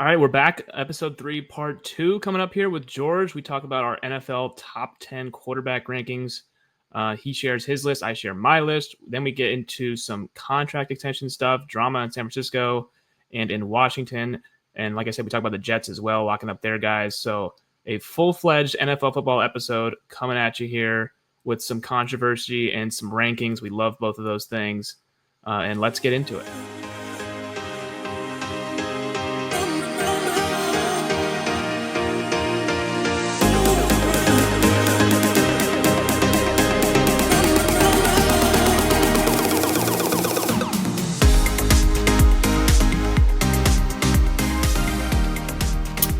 All right, we're back. Episode 3, part 2 coming up here with George. We talk about our NFL top 10 quarterback rankings. He shares his list. I share my list. Then we get into some contract extension stuff, drama in San Francisco and in Washington. And like I said, we talk about the Jets as well, locking up their guys. So a full-fledged NFL football episode coming at you here with some controversy and some rankings. We love both of those things. And let's get into it.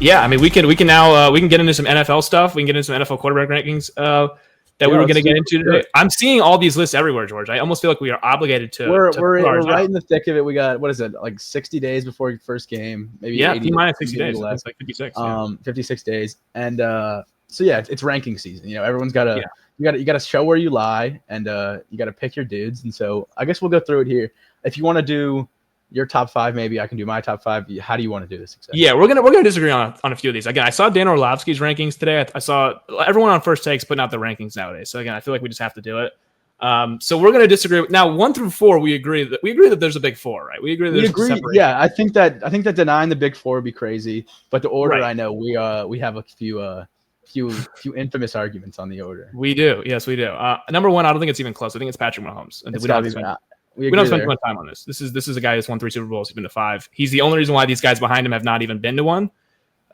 Yeah, I mean, we can now get into some NFL stuff. We can get into some NFL quarterback rankings that we were going to get into today. I'm seeing all these lists everywhere, George. I almost feel like we are obligated to. We're right in the thick of it. We got, what is it, like 60 days before your first game? Maybe 80, minus 60 days. Less. It's like 56. 56 days, and so yeah, it's ranking season. You know, everyone's got to you got to show where you lie, and you got to pick your dudes. And so I guess we'll go through it here. If you want to do your top 5, maybe I can do my top 5. How do you want to do this exactly? Yeah, we're gonna disagree on a few of these. Again, I saw Dan Orlovsky's rankings today. I saw everyone on First Takes putting out the rankings nowadays. So again, I feel like we just have to do it. So we're gonna disagree. Now, 1 through 4, we agree that there's a big 4, right? We agree. Yeah, I think that denying the big 4 would be crazy. But the order, right. I know we have a few infamous arguments on the order. We do. Yes, we do. Number 1, I don't think it's even close. I think it's Patrick Mahomes. And we don't spend too much time on this. This is a guy who's won 3 Super Bowls. He's been to 5. He's the only reason why these guys behind him have not even been to one.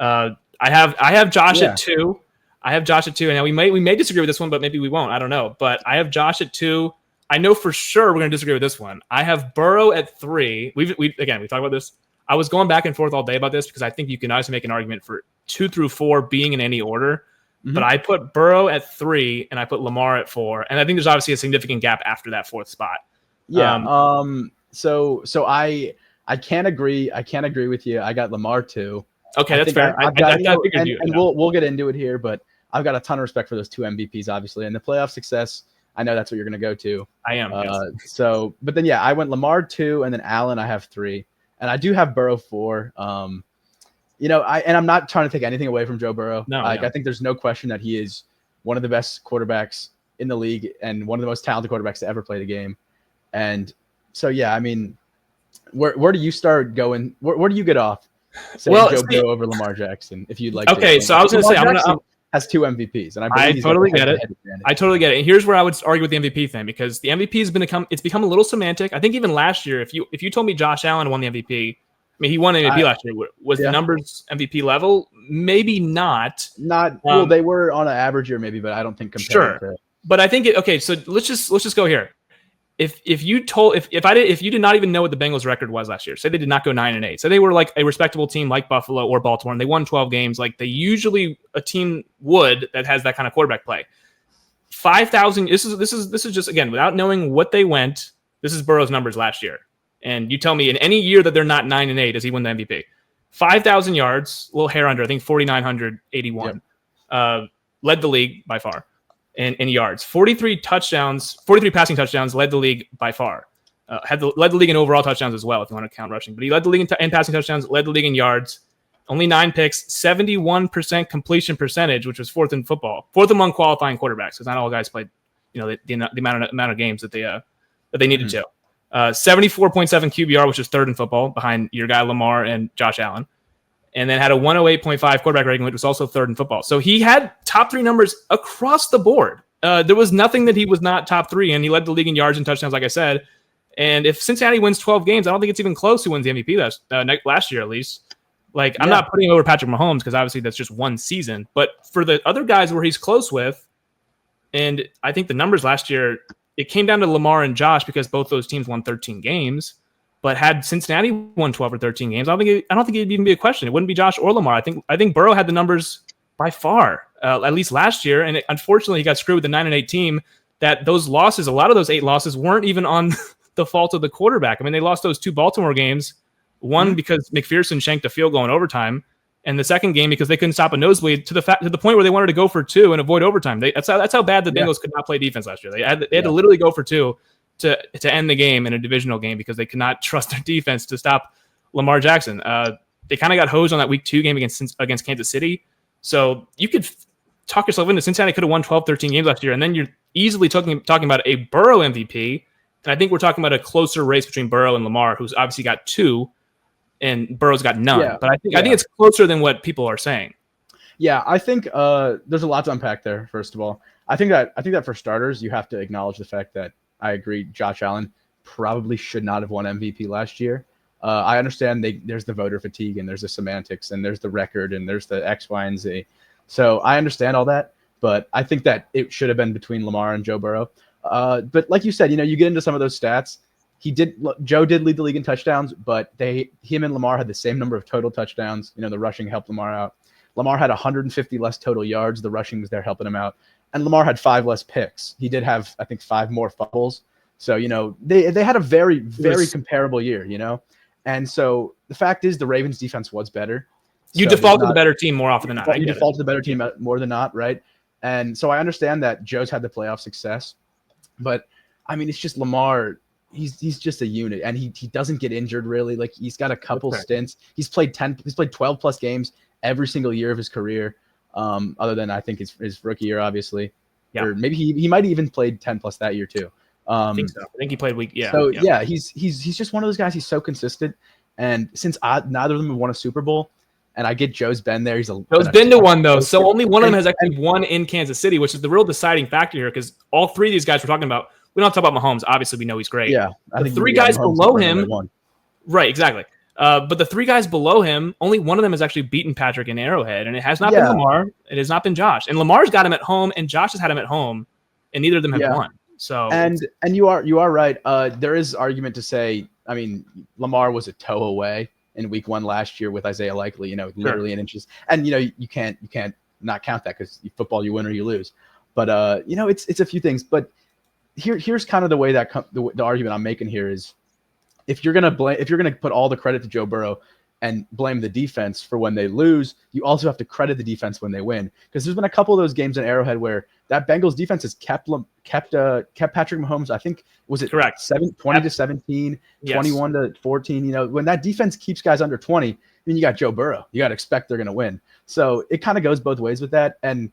I have Josh at 2. I have Josh at 2. And now we may disagree with this one, but maybe we won't. I don't know. But I have Josh at 2. I know for sure we're going to disagree with this one. I have Burrow at 3. We talked about this. I was going back and forth all day about this because I think you can obviously make an argument for 2 through 4 being in any order. Mm-hmm. But I put Burrow at 3 and I put Lamar at 4. And I think there's obviously a significant gap after that 4th spot. Yeah. So I can't agree. I can't agree with you. I got Lamar too. Okay, that's fair. We'll get into it here, but I've got a ton of respect for those 2 MVPs, obviously, and the playoff success. I know that's what you're going to go to. I am. Yes. So, but then I went Lamar 2, and then Allen I have 3, and I do have Burrow 4. I'm not trying to take anything away from Joe Burrow. No, I think there's no question that he is one of the best quarterbacks in the league and one of the most talented quarterbacks to ever play the game. And so, I mean, where do you start going? Where do you get off? Joe Burrow over Lamar Jackson, if you'd like. Okay, so I was going to say, has 2 MVPs, and I totally get it. I totally get it. And here's where I would argue with the MVP thing, because the MVP has become a little semantic. I think even last year, if you told me Josh Allen won the MVP, I mean, he won the MVP last year. Was the numbers MVP level? Maybe not. Well, they were on an average year, maybe, but I don't think compared to. But I think so let's just go here. If you did not even know what the Bengals record was last year, say they did not go 9-8, say they were like a respectable team like Buffalo or Baltimore, and they won 12 games like they usually a team would that has that kind of quarterback play. 5,000. This is just, again, without knowing what they went. This is Burrow's numbers last year, and you tell me in any year that they're not 9-8, does he win the MVP? 5,000 yards, a little hair under. I think 4,981. Yep. Led the league by far. In yards, 43 passing touchdowns, led the league by far. Led the league in overall touchdowns as well, if you want to count rushing. But he led the league in passing touchdowns, led the league in yards. Only 9 picks, 71% completion percentage, which was 4th in football, 4th among qualifying quarterbacks, because not all guys played, the amount of games that they needed to. 74.7 QBR, which is 3rd in football, behind your guy Lamar and Josh Allen. And then had a 108.5 quarterback rating, which was also 3rd in football. So he had top 3 numbers across the board. There was nothing that he was not top 3, and he led the league in yards and touchdowns, like I said. And if Cincinnati wins 12 games, I don't think it's even close who wins the MVP last year, at least. I'm not putting over Patrick Mahomes because obviously that's just one season. But for the other guys where he's close with, and I think the numbers last year, it came down to Lamar and Josh because both those teams won 13 games. But had Cincinnati won 12 or 13 games, I don't think it'd even be a question. It wouldn't be Josh or Lamar. I think Burrow had the numbers by far, at least last year. And unfortunately, he got screwed with the 9-8 team. That those losses, a lot of those 8 losses, weren't even on the fault of the quarterback. I mean, they lost those 2 Baltimore games. One because McPherson shanked a field goal in overtime, and the second game because they couldn't stop a nosebleed to the point where they wanted to go for 2 and avoid overtime. That's how bad the Bengals could not play defense last year. They had to literally go for 2. To end the game in a divisional game because they could not trust their defense to stop Lamar Jackson. They kind of got hosed on that week 2 game against Kansas City. So you could talk yourself into Cincinnati could have won 12, 13 games last year. And then you're easily talking about a Burrow MVP. And I think we're talking about a closer race between Burrow and Lamar, who's obviously got 2 and Burrow's got none. Yeah, but I think it's closer than what people are saying. Yeah, I think there's a lot to unpack there, first of all. I think that for starters, you have to acknowledge the fact that I agree Josh Allen probably should not have won MVP last year. I understand there's the voter fatigue and there's the semantics and there's the record and there's the X, Y, and Z. So I understand all that, but I think that it should have been between Lamar and Joe Burrow. But like you said, you get into some of those stats. Joe did lead the league in touchdowns, but him and Lamar had the same number of total touchdowns. The rushing helped Lamar out. Lamar had 150 less total yards. The rushing was there helping him out. And Lamar had 5 less picks. He did have, I think, 5 more fumbles. So, they had a very, very comparable year, And so the fact is the Ravens defense was better. You default to the better team more often than not. You default to the better team more than not, right? And so I understand that Joe's had the playoff success. But, it's just Lamar. He's just a unit, and he doesn't get injured really. Like, he's got a couple stints. He's played 12 plus games every single year of his career, other than I think his rookie year, obviously. Yeah. Or maybe he might have even played 10 plus that year too. I think so. I think he played week. Yeah. So yeah, he's just one of those guys. He's so consistent, and since neither of them have won a Super Bowl, and I get Joe's been there. Joe's been to one though, so only one of them has actually won in Kansas City, which is the real deciding factor here. Because all 3 of these guys we're talking about, we don't talk about Mahomes. Obviously, we know he's great. Yeah, the 3 guys below him, right? Exactly. But the 3 guys below him, only one of them has actually beaten Patrick in Arrowhead, and it has not been Lamar. It has not been Josh. And Lamar's got him at home, and Josh has had him at home, and neither of them have won. So and you are right. There is argument to say. Lamar was a toe away in week 1 last year with Isaiah Likely. Literally an inches, and you can't not count that because football you win or you lose. But it's a few things. But here's kind of the way that the argument I'm making here is. If you're gonna put all the credit to Joe Burrow and blame the defense for when they lose, you also have to credit the defense when they win. Because there's been a couple of those games in Arrowhead where that Bengals defense has kept Patrick Mahomes. I think was it correct 20 to 17, 21 to 14. When that defense keeps guys under 20, then you got Joe Burrow. You got to expect they're gonna win. So it kind of goes both ways with that. And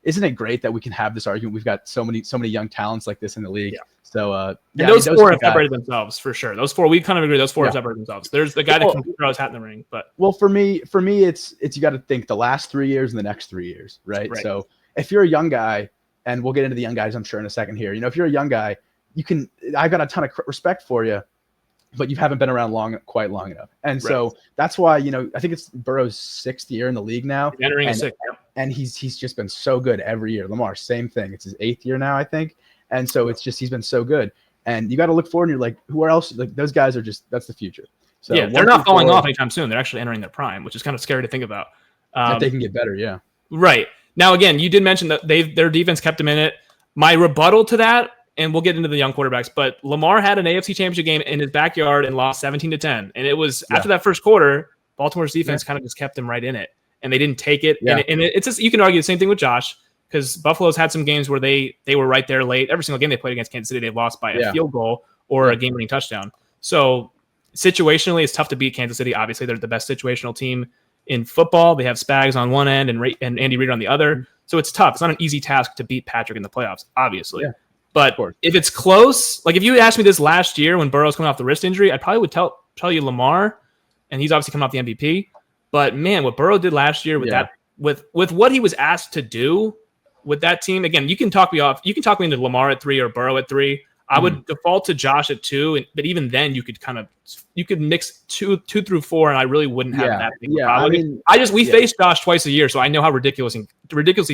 isn't it great that we can have this argument? We've got so many young talents like this in the league. Yeah. So those 4 have separated themselves for sure. Those 4, we kind of agree. Those 4 have separated themselves. There's the guy that can throw his hat in the ring, but for me, it's you got to think the last 3 years and the next 3 years, right? So if you're a young guy, and we'll get into the young guys, I'm sure in a second here. If you're a young guy, I've got a ton of respect for you, but you haven't been around quite long enough, and so that's why I think it's Burrow's 6th year in the league now. He's entering his 6th. And he's just been so good every year. Lamar, same thing. It's his 8th year now, I think. And so it's just he's been so good. And you got to look forward and you're like, who else? Like those guys are that's the future. So they're not falling off anytime soon. They're actually entering their prime, which is kind of scary to think about. That they can get better, yeah. Right. Now, again, you did mention that their defense kept them in it. My rebuttal to that, and we'll get into the young quarterbacks, but Lamar had an AFC Championship game in his backyard and lost 17-10. And it was after that first quarter, Baltimore's defense kind of just kept them right in it. And they didn't take it. Yeah. And it's just, you can argue the same thing with Josh, because Buffalo's had some games where they were right there late. Every single game they played against Kansas City, they've lost by a field goal or a game-winning touchdown. So situationally, it's tough to beat Kansas City. Obviously, they're the best situational team in football. They have Spags on one end and Andy Reid on the other. So it's tough. It's not an easy task to beat Patrick in the playoffs, obviously. Yeah, but if it's close, like if you asked me this last year when Burrow's coming off the wrist injury, I probably would tell you Lamar, and he's obviously coming off the MVP. But man, what Burrow did last year with that, with what he was asked to do with that team, again, you can talk me off. You can talk me into Lamar at 3 or Burrow at 3. I would default to Josh at 2, but even then, you could mix 2 through 4, and I really wouldn't have that big problem. We face Josh twice a year, so I know how ridiculously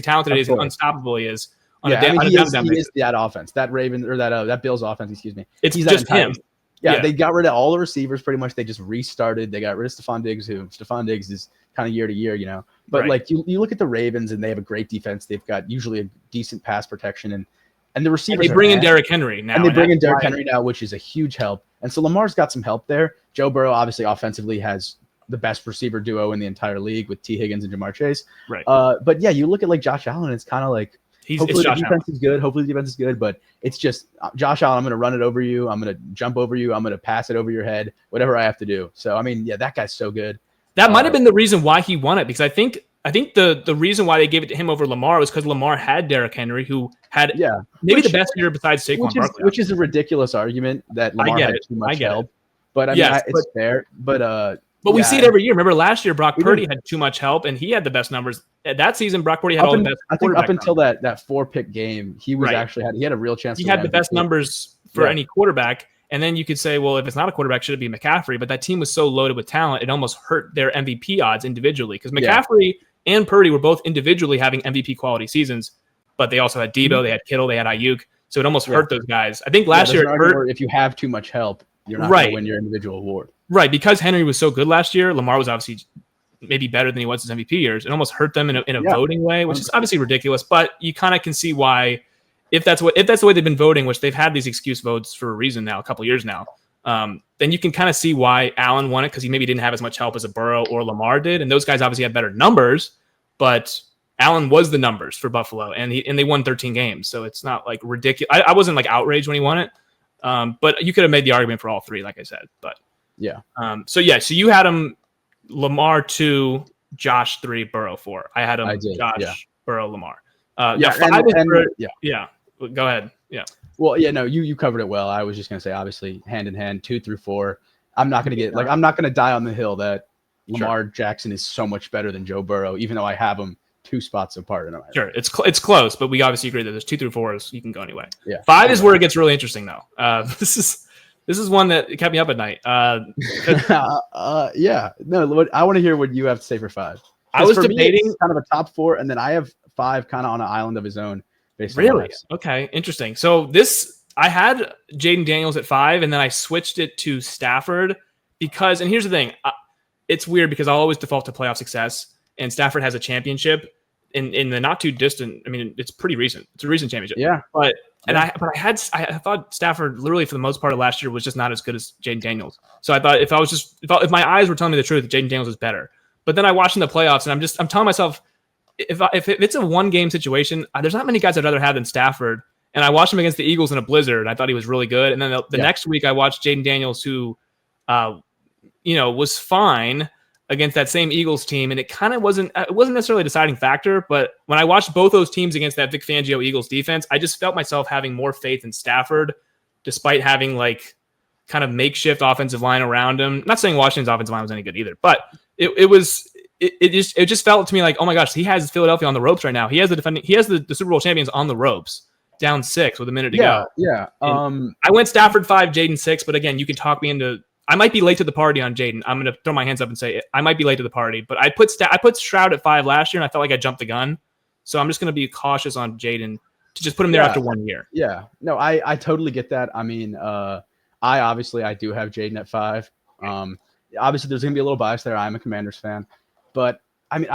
talented he is and unstoppable he is. He is that offense, that Raven or that Bills offense. Excuse me. He's just him. Yeah, they got rid of all the receivers pretty much. They just restarted. They got rid of Stephon Diggs, Stephon Diggs is kind of year to year, But like you look at the Ravens, and they have a great defense. They've got usually a decent pass protection, and the receivers. And they bring in Derrick Henry now. And they bring in Derrick Henry now, which is a huge help. And so Lamar's got some help there. Joe Burrow obviously offensively has the best receiver duo in the entire league with T. Higgins and Jamar Chase. Right. But yeah, you look at like Josh Allen, it's kind of like hopefully the defense is good. Hopefully the defense is good, but it's just Josh Allen. I'm going to run it over you. I'm going to jump over you. I'm going to pass it over your head. Whatever I have to do. So I mean, yeah, that guy's so good. That might have been the reason why he won it, because I think the reason why they gave it to him over Lamar was because Lamar had Derrick Henry, who had maybe the best year besides Saquon Barkley. Which is a ridiculous argument that Lamar had too much help. But I mean, it's fair. But we see it every year. Remember last year, Brock Purdy had too much help, and he had the best numbers. That season, Brock Purdy had all the best. I think up until that 4-pick game, he was he had a real chance. He had the best numbers for any quarterback. And then you could say, well, if it's not a quarterback, should it be McCaffrey? But that team was so loaded with talent, it almost hurt their MVP odds individually, because McCaffrey and Purdy were both individually having MVP quality seasons, but they also had Debo, they had Kittle, they had Ayuk, so it almost hurt those guys. I think last year it hurt. If you have too much help, you're not going to win your individual award. Right, because Henry was so good last year, Lamar was obviously maybe better than he was his MVP years. It almost hurt them in a voting way, which is obviously ridiculous, but you kind of can see why. If that's the way they've been voting, which they've had these excuse votes for a reason now, a couple years now, then you can kind of see why Allen won it, because he maybe didn't have as much help as a Burrow or Lamar did, and those guys obviously had better numbers, but Allen was the numbers for Buffalo, and they won 13 games, so it's not like ridiculous. I wasn't like outraged when he won it, but you could have made the argument for all three, like I said. But so you had him Lamar 2, Josh 3, Burrow 4. I had him Josh, Burrow, Lamar. Go ahead. Yeah. Well, you covered it well. I was just gonna say, obviously, hand in hand, 2 through 4. I'm not gonna die on the hill that Lamar Jackson is so much better than Joe Burrow, even though I have them 2 spots apart. Sure, it's close, but we obviously agree that there's 2 through 4 you can go anyway. Yeah. 5 is where it gets really interesting, though. This is one that kept me up at night. No, I want to hear what you have to say for 5. I was debating kind of a top 4, and then I have 5 kind of on an island of his own. Really? Okay, interesting. So I had Jayden Daniels at 5, and then I switched it to Stafford because, and here's the thing, it's weird because I'll always default to playoff success, and Stafford has a championship in the not too distant. I mean, it's pretty recent. It's a recent championship. Yeah. I thought Stafford literally for the most part of last year was just not as good as Jayden Daniels. So I thought if my eyes were telling me the truth, Jayden Daniels was better. But then I watched in the playoffs, and I'm telling myself, if it's a one-game situation, there's not many guys I'd rather have than Stafford. And I watched him against the Eagles in a blizzard, and I thought he was really good. And then the next week, I watched Jayden Daniels, who, was fine against that same Eagles team, and it kind of wasn't necessarily a deciding factor. But when I watched both those teams against that Vic Fangio Eagles defense, I just felt myself having more faith in Stafford, despite having like kind of makeshift offensive line around him. Not saying Washington's offensive line was any good either, but it just felt to me like, oh my gosh, he has Philadelphia on the ropes right now. He has the Super Bowl champions on the ropes, down 6 with a minute to go. Yeah. I went Stafford 5, Jayden 6, but again, you can talk me into. I might be late to the party on Jayden. I'm going to throw my hands up and say I might be late to the party, but I put Stroud at 5 last year, and I felt like I jumped the gun. So I'm just going to be cautious on Jayden to just put him there after 1 year. Yeah. No, I totally get that. I mean, I do have Jayden at 5. Obviously, there's going to be a little bias there. I'm a Commanders fan. But, I mean,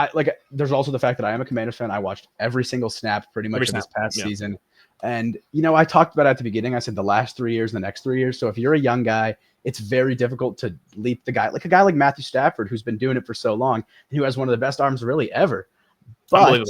there's also the fact that I am a Commanders fan. I watched every single snap pretty much of this past season. And, I talked about it at the beginning. I said the last 3 years and the next 3 years. So if you're a young guy, it's very difficult to leap the guy. Like a guy like Matthew Stafford, who's been doing it for so long, who has one of the best arms really ever. But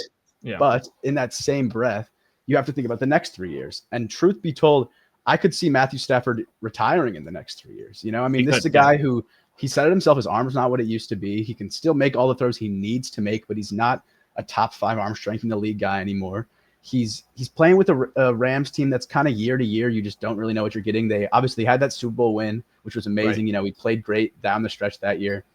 in that same breath, you have to think about the next 3 years. And truth be told, I could see Matthew Stafford retiring in the next 3 years. I mean, this is a guy who – he said it himself, his arm's not what it used to be. He can still make all the throws he needs to make, but he's not a top 5 arm strength in the league guy anymore. He's playing with a Rams team that's kind of year to year. You just don't really know what you're getting. They obviously had that Super Bowl win, which was amazing. Right. He played great down the stretch that year.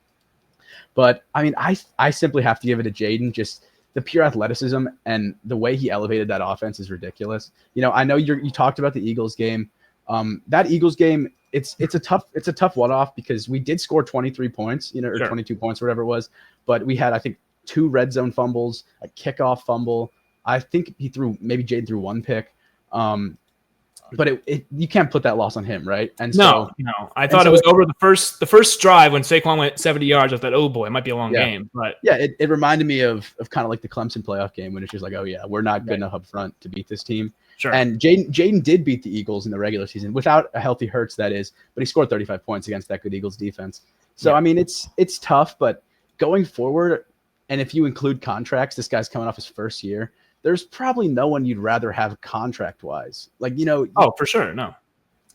But, I mean, I simply have to give it to Jayden. Just the pure athleticism and the way he elevated that offense is ridiculous. I know you talked about the Eagles game. That Eagles game, it's a tough one-off because we did score 23 points, or 22 points, whatever it was. But we had, I think, 2 red zone fumbles, a kickoff fumble. I think Jayden threw 1 pick. But you can't put that loss on him, right? And no. I thought it was over the first drive when Saquon went 70 yards. I thought, oh boy, it might be a long game. But it reminded me of kind of like the Clemson playoff game when it's just like, oh yeah, we're not good enough up front to beat this team. Sure. And Jayden did beat the Eagles in the regular season without a healthy Hurts, that is, but he scored 35 points against that good Eagles defense. So I mean, it's tough, but going forward, and if you include contracts, this guy's coming off his first year. There's probably no one you'd rather have contract-wise. Oh, for sure, no.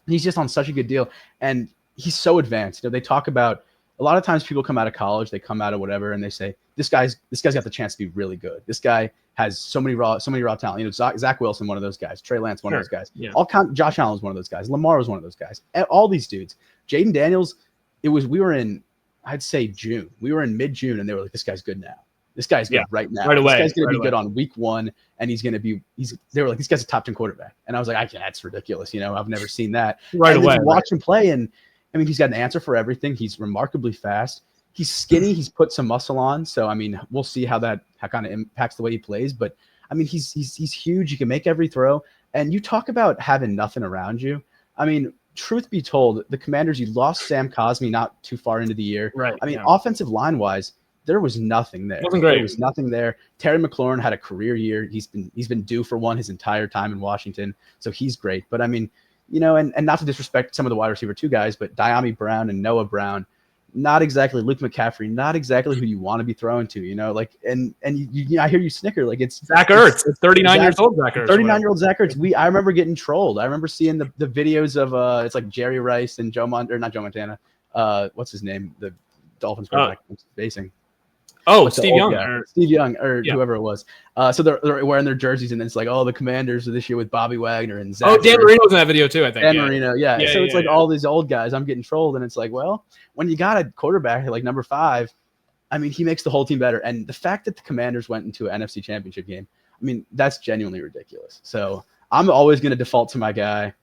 He's just on such a good deal, and he's so advanced. They talk about a lot of times people come out of college, they come out of whatever, and they say this guy's got the chance to be really good. This guy has so many raw talent. You know, Zach Wilson, one of those guys. Trey Lance, one of those guys. Yeah. Josh Allen's one of those guys. Lamar was one of those guys. All these dudes. Jayden Daniels. We were in, I'd say June. We were in mid-June, and they were like, this guy's good now. This guy's good right now. Right away. This guy's going to be good on week 1, and they were like, this guy's a top 10 quarterback. And I was like, that's ridiculous. You know, I've never seen that. Right away. Watch him play, and I mean, he's got an answer for everything. He's remarkably fast. He's skinny. He's put some muscle on. So, I mean, we'll see how kind of impacts the way he plays. But, I mean, he's huge. He can make every throw. And you talk about having nothing around you. I mean, truth be told, the Commanders, you lost Sam Cosmi not too far into the year. Right. I mean, offensive line-wise, there was nothing there. Wasn't great. There was nothing there. Terry McLaurin had a career year. He's been due for one his entire time in Washington. So he's great. But, I mean, you know, and not to disrespect some of the wide receiver 2 guys, but Diami Brown and Noah Brown, not exactly Luke McCaffrey, not exactly who you want to be throwing to, you know, like, and you I hear you snicker, like it's Zach Ertz, it's 39 years old, Zach Ertz. 39-year-old Zach Ertz. I remember getting trolled. I remember seeing the videos of it's like Jerry Rice and not Joe Montana. What's his name? The Dolphins quarterback facing. Oh, Steve Young. Whoever it was. So they're wearing their jerseys, and then it's like, oh, the Commanders of this year with Bobby Wagner and Zach. Oh, Dan Marino's in that video too, I think. Dan Marino, yeah. So it's like all these old guys. I'm getting trolled, and it's like, well, when you got a quarterback like number 5, I mean, he makes the whole team better. And the fact that the Commanders went into an NFC Championship game, I mean, that's genuinely ridiculous. So I'm always going to default to my guy.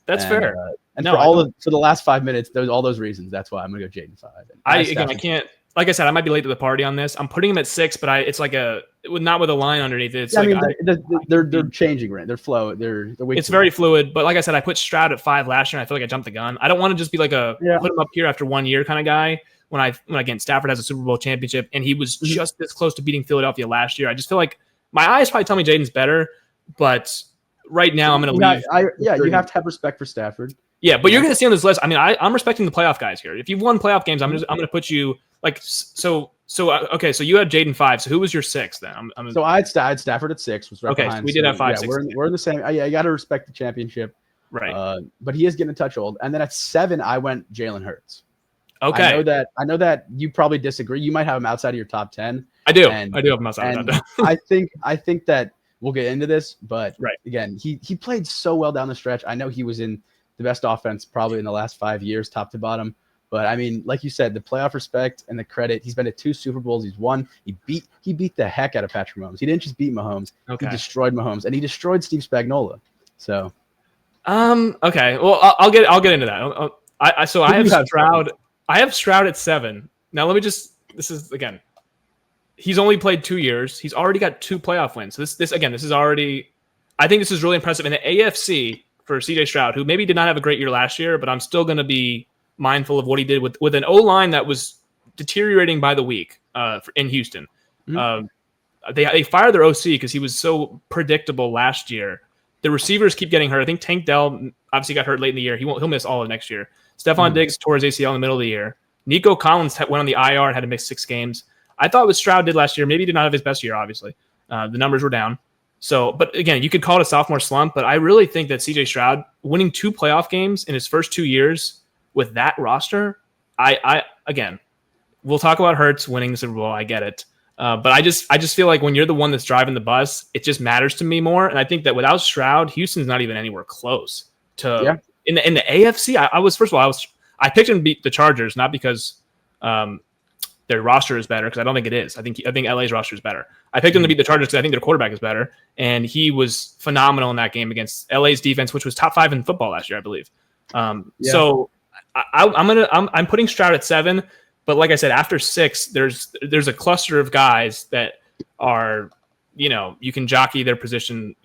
That's fair. For the last 5 minutes, there's all those reasons. That's why I'm going to go Jayden 5. I can't. Like I said, I might be late to the party on this. I'm putting him at 6, but it's like not with a line underneath it. It's they're changing, right? They're flow. It's very fluid. But like I said, I put Stroud at 5 last year, and I feel like I jumped the gun. I don't want to just be like put him up here after 1 year kind of guy. When again, Stafford has a Super Bowl championship, and he was just this close to beating Philadelphia last year. I just feel like my eyes probably tell me Jayden's better, but right now I'm going to leave. You have to have respect for Stafford. Yeah, but you're going to see on this list. I mean, I'm respecting the playoff guys here. If you've won playoff games, I'm going to put you. Like okay, so you had Jayden 5. So who was your 6 then? So I had Stafford at 6. Was right behind. So we did have 5. Yeah, 6. We're in the same. You got to respect the championship, right? But he is getting a touch old. And then at 7, I went Jalen Hurts. Okay, I know that you probably disagree. You might have him outside of your top 10. I do. I do have him outside. And I think that we'll get into this, but again, he played so well down the stretch. I know he was in the best offense probably in the last 5 years, top to bottom. But I mean, like you said, the playoff respect and the credit. He's been to 2 Super Bowls. He's won. He beat the heck out of Patrick Mahomes. He didn't just beat Mahomes. Okay. He destroyed Mahomes, and he destroyed Steve Spagnuolo. So, okay. Well, I'll get into that. I have Stroud. I have Stroud at 7. Now let me just. This is again. He's only played 2 years. He's already got 2 playoff wins. So this is already. I think this is really impressive in the AFC for CJ Stroud, who maybe did not have a great year last year, but I'm still going to be mindful of what he did with an O-line that was deteriorating by the week in Houston. Mm-hmm. They fired their OC because he was so predictable last year. The receivers keep getting hurt. I think Tank Dell obviously got hurt late in the year. He'll miss all of next year. Stephon Diggs tore his ACL in the middle of the year. Nico Collins went on the IR and had to miss 6 games. I thought what Stroud did last year, maybe he did not have his best year, obviously. The numbers were down. So, but again, you could call it a sophomore slump, but I really think that CJ Stroud winning 2 playoff games in his first 2 years with that roster, again, we'll talk about Hurts winning the Super Bowl. I get it. But I just feel like when you're the one that's driving the bus, it just matters to me more. And I think that without Stroud, Houston's not even anywhere close to in the AFC. I picked him to beat the Chargers, not because their roster is better, because I don't think it is. I think LA's roster is better. I picked him to beat the Chargers because I think their quarterback is better, and he was phenomenal in that game against LA's defense, which was top 5 in football last year, I believe. So I'm putting Stroud at 7, but like I said, after 6, there's a cluster of guys that are, you can jockey their position,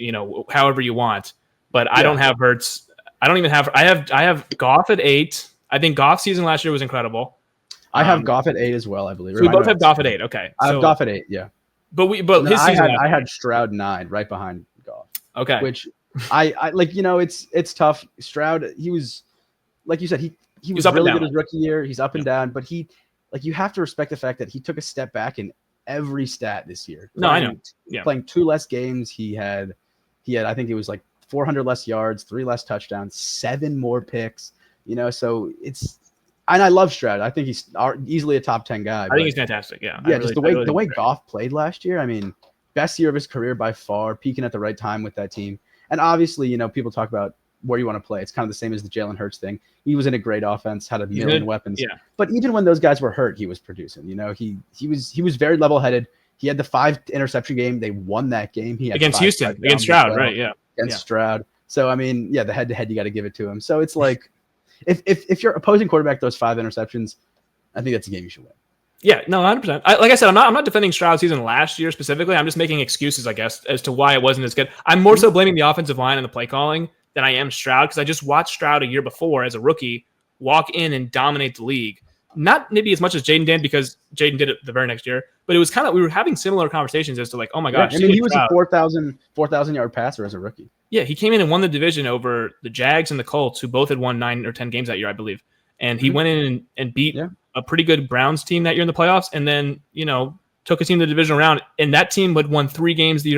however you want. But I don't have Hurts. I have Goff at 8. I think Goff's season last year was incredible. I have Goff at 8 as well, I believe. So we both have Goff at 8. Okay, I have Goff at 8. Yeah, but his season. I had Stroud 9, right behind Goff. Okay, which I like. It's tough. Stroud, he was, like you said, he was really good his rookie year. He's up and down, but you have to respect the fact that he took a step back in every stat this year. I know. Yeah, playing 2 less games, he had I think it was like 400 less yards, 3 less touchdowns, 7 more picks. So I love Stroud. I think he's easily a top 10 guy. I think he's fantastic. Yeah. Yeah, just the way Goff played last year. I mean, best year of his career by far, peaking at the right time with that team. And obviously, you know, people talk about where you want to play. It's kind of the same as the Jalen Hurts thing. He was in a great offense, had a million weapons. Yeah. But even when those guys were hurt, he was producing. You know, he was very level-headed. He had the 5 interception game. They won that game. He had against Houston, against Stroud, right? Yeah. Against Stroud. So I mean, yeah, the head-to-head, you got to give it to him. So it's like, if your opposing quarterback throws 5 interceptions, I think that's a game you should win. Yeah, no, 100%. Like I said, I'm not defending Stroud's season last year specifically. I'm just making excuses, I guess, as to why it wasn't as good. I'm more so blaming the offensive line and the play calling than I am Stroud, because I just watched Stroud a year before as a rookie walk in and dominate the league. Not maybe as much as Jayden did, because Jayden did it the very next year, but it was kind of, we were having similar conversations as to like, oh my gosh. I mean, he was a 4,000 yard passer as a rookie. Yeah, he came in and won the division over the Jags and the Colts, who both had won 9 or 10 games that year, I believe. And he went in and beat a pretty good Browns team that year in the playoffs, and then, you know, took a team to the divisional round, and that team had won 3 games the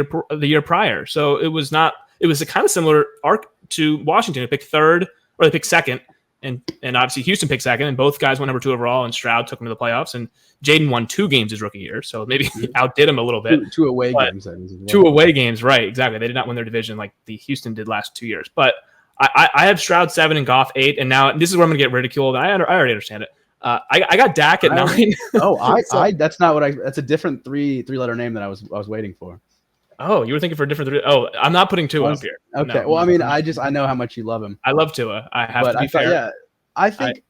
year prior. So it was a kind of similar arc to Washington. They picked 3rd, or they picked 2nd, and obviously Houston picked 2nd, and both guys went number 2 overall, and Stroud took them to the playoffs, and Jayden won 2 games his rookie year, so maybe he outdid him a little bit. 2 away games. 2 away games, right, exactly. They did not win their division like the Houston did last 2 years. But I have Stroud 7 and Goff 8, and now this is where I'm going to get ridiculed. I already understand it. I got Dak at 9. That's not what that's a different 3-letter name that I was waiting for. Oh, you were thinking for a different 3. Oh, I'm not putting Tua up here. Okay. No, well, I mean, I know how much you love him. I love Tua. I have to be fair. Yeah, I think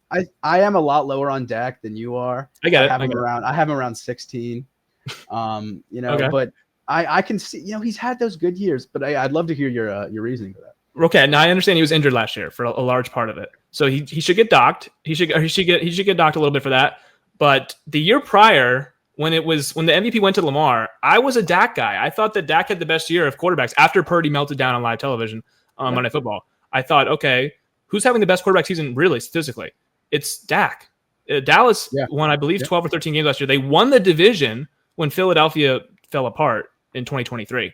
I am a lot lower on Dak than you are. I get it. I have him around 16. You know, but I can see, you know, he's had those good years, but I'd love to hear your reasoning for that. Okay, now I understand he was injured last year for a large part of it, so he should get docked. He should get docked a little bit for that. But the year prior, when the MVP went to Lamar, I was a Dak guy. I thought that Dak had the best year of quarterbacks after Purdy melted down on live television on Monday Football. I thought, okay, who's having the best quarterback season really statistically? It's Dak. Dallas won, I believe, 12 or 13 games last year. They won the division when Philadelphia fell apart in 2023.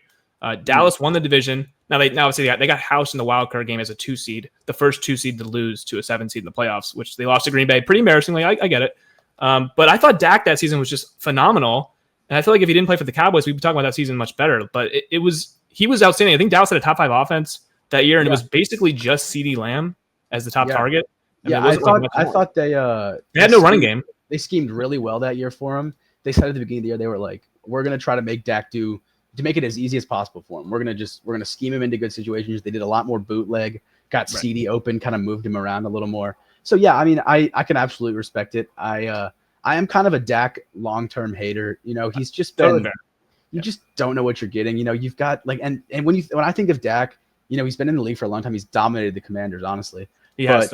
Dallas won the division. Now obviously they got housed in the wild card game as a 2 seed, the first 2 seed to lose to a 7 seed in the playoffs, which they lost to Green Bay pretty embarrassingly. I get it. But I thought Dak that season was just phenomenal. And I feel like if he didn't play for the Cowboys, we'd be talking about that season much better. But he was outstanding. I think Dallas had a top 5 offense that year, and it was basically just CeeDee Lamb as the top target. I thought they had no running game. They schemed really well that year for him. They said at the beginning of the year, they were like, we're going to try to make Dak to make it as easy as possible for him. We're going to scheme him into good situations. They did a lot more bootleg, got CeeDee open, kind of moved him around a little more. So yeah, I mean, I can absolutely respect it. I am kind of a Dak long-term hater. You know, he's just been, you just don't know what you're getting. You know, you've got like, and when I think of Dak, you know, he's been in the league for a long time. He's dominated the Commanders, honestly. I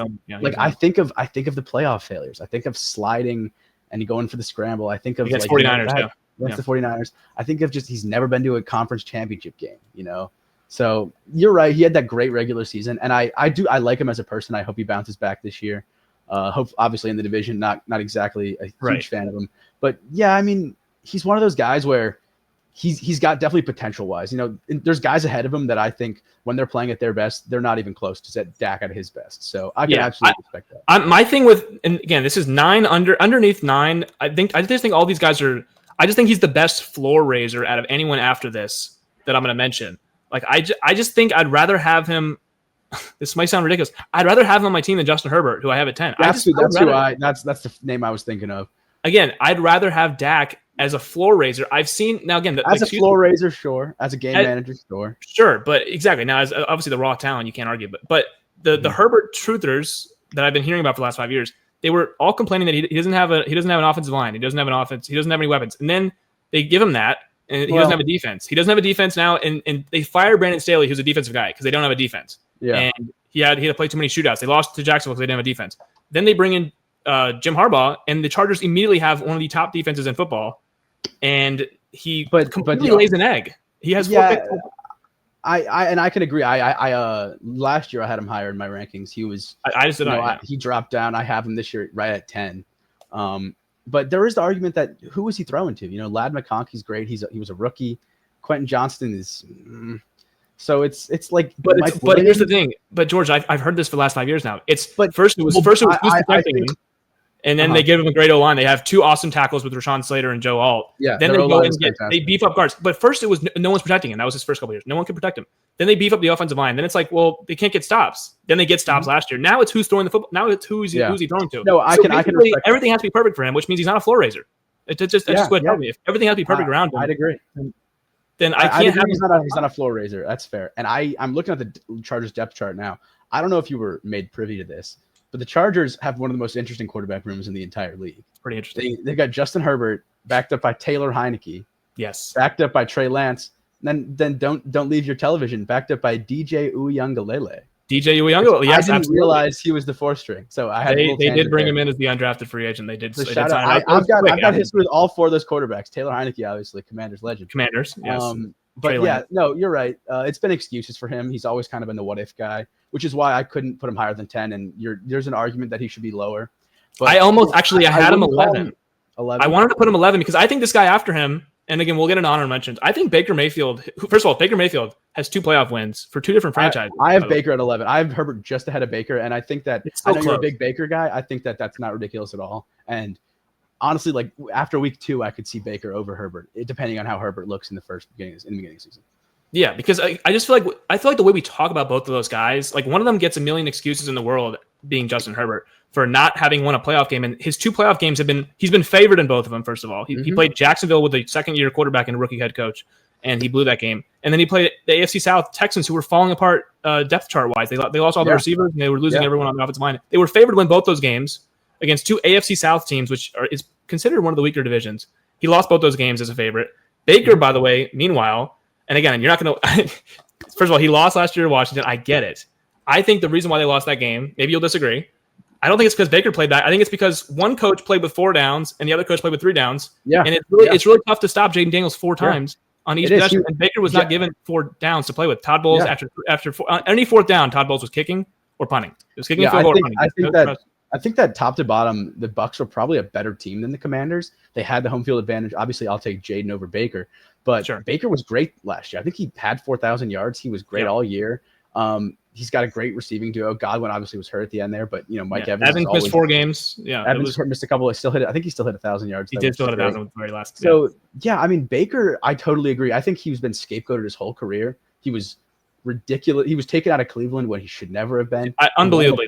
think of the playoff failures. I think of sliding and going for the scramble. I think of like 49ers. The 49ers. I think of just, he's never been to a conference championship game, you know? So you're right. He had that great regular season. And I like him as a person. I hope he bounces back this year. Hope obviously in the division, not exactly a huge fan of him, but yeah, I mean, he's one of those guys where he's got definitely potential wise, you know, there's guys ahead of him that I think when they're playing at their best, they're not even close to set Dak at his best. So I can absolutely respect that. My thing with, and again, this is 9 underneath 9. I just think all these guys I just think he's the best floor raiser out of anyone after this that I'm going to mention. Like, I just think I'd rather have him. This might sound ridiculous. I'd rather have him on my team than Justin Herbert, who I have at 10. That's the name I was thinking of. Again, I'd rather have Dak as a floor raiser. I've seen now again as a floor raiser, sure. As a game manager, sure. But exactly now, as obviously the raw talent, you can't argue. But the Herbert truthers that I've been hearing about for the last 5 years, they were all complaining that he doesn't have an offensive line. He doesn't have an offense. He doesn't have any weapons. And then they give him that, and he doesn't have a defense. He doesn't have a defense now, and they fired Brandon Staley, who's a defensive guy, because they don't have a defense. Yeah. And he had to play too many shootouts. They lost to Jacksonville because they didn't have a defense. Then they bring in Jim Harbaugh, and the Chargers immediately have one of the top defenses in football. And he completely lays an egg. He has 4 picks. I can agree. I last year I had him higher in my rankings. He was he dropped down. I have him this year right at 10. But there is the argument that who was he throwing to? You know, Ladd McConkey's great. He was a rookie. Quentin Johnston is so it's like. But here's the thing. But George, I've heard this for the last 5 years now. First it was protecting him. And then they give him a great O-line. They have 2 awesome tackles with Rashawn Slater and Joe Alt. Yeah, then they go and they beef up guards. But first it was no one's protecting him. That was his first couple years. No one could protect him. Then they beef up the offensive line. Then it's like, well, they can't get stops. Then they get stops last year. Now it's who's throwing the football. Now it's who's he throwing to. No, I can everything has to be perfect for him, which means he's not a floor raiser. It just what tell me. If everything has to be perfect around him, I'd agree. Then I can't have he's not a floor raiser. That's fair. And I'm looking at the Chargers depth chart now. I don't know if you were made privy to this, but the Chargers have one of the most interesting quarterback rooms in the entire league. It's pretty interesting. They got Justin Herbert backed up by Taylor Heineke. Yes. Backed up by Trey Lance. Then don't leave your television. Backed up by DJ Uiagalelei. DJ Uiagalelei. Yes, I didn't realize he was the 4th string. So I had they did bring him in as the undrafted free agent. They did. I've got history with all 4 of those quarterbacks. Taylor Heineke, obviously, Commanders legend. Commanders. Yes. But no, you're right. It's been excuses for him. He's always kind of been the what if guy, which is why I couldn't put him higher than 10. And there's an argument that he should be lower. But I had him 11. 11. I wanted to put him 11 because I think this guy after him, and again, we'll get an honor mentions. I think Baker Mayfield, first of all, Baker Mayfield has 2 playoff wins for 2 different franchises. I have Baker at 11. I have Herbert just ahead of Baker. And I think that I know you're a big Baker guy. I think that that's not ridiculous at all. And honestly, like after week 2, I could see Baker over Herbert, depending on how Herbert looks in the beginning of the season. Yeah, because I just feel like the way we talk about both of those guys, like one of them gets a million excuses in the world, being Justin Herbert, for not having won a playoff game, and his 2 playoff games he's been favored in both of them. First of all, he played Jacksonville with a 2nd-year quarterback and a rookie head coach, and he blew that game. And then he played the AFC South Texans, who were falling apart depth chart wise. They lost all the receivers, and they were losing everyone on the offensive line. They were favored to win both those games against 2 AFC South teams, which is considered one of the weaker divisions. He lost both those games as a favorite. Baker, by the way, meanwhile. And again, you're not going to – first of all, he lost last year to Washington. I get it. I think the reason why they lost that game, maybe you'll disagree. I don't think it's because Baker played that. I think it's because one coach played with 4 downs and the other coach played with 3 downs. Yeah. And it's really tough to stop Jayden Daniels 4 times on each possession. And Baker was not given 4 downs to play with. Todd Bowles, after any 4th down, Todd Bowles was kicking or punting. It was kicking field goal or punting. I think that top to bottom, the Bucs were probably a better team than the Commanders. They had the home field advantage. Obviously, I'll take Jayden over Baker. But Baker was great last year. I think he had 4,000 yards. He was great all year. He's got a great receiving duo. Godwin obviously was hurt at the end there, but Mike Evans missed 4 games. Yeah, Evans missed a couple. Still hit it. I think he still hit 1,000 yards. He did still hit 1,000 with the very last. So I mean Baker, I totally agree. I think he's been scapegoated his whole career. He was ridiculous. He was taken out of Cleveland when he should never have been. Unbelievably,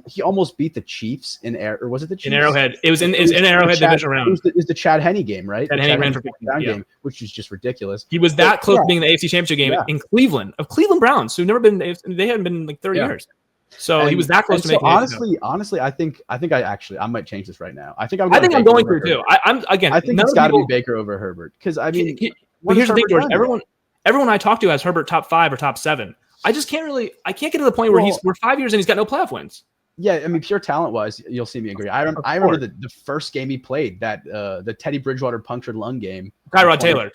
he almost beat the Chiefs or was it the Chiefs? In Arrowhead? It was in Arrowhead division round. It was the Chad Henne game, right? Chad Henne ran for game, which is just ridiculous. He was that close to being the AFC Championship game in Cleveland, of Cleveland Browns, who never been. They hadn't been in like 30 years. So he was that close to making it. Honestly, I think I might change this right now. I think I'm going through too. I think it's got to be Baker over Herbert because I mean, here's the thing, George. Everyone I talk to has Herbert top 5 or top 7. I can't get to the point where we're 5 years and he's got no playoff wins. Yeah, I mean, pure talent wise, you'll see me agree. I remember the first game he played, that the Teddy Bridgewater punctured lung game. Tyrod Taylor.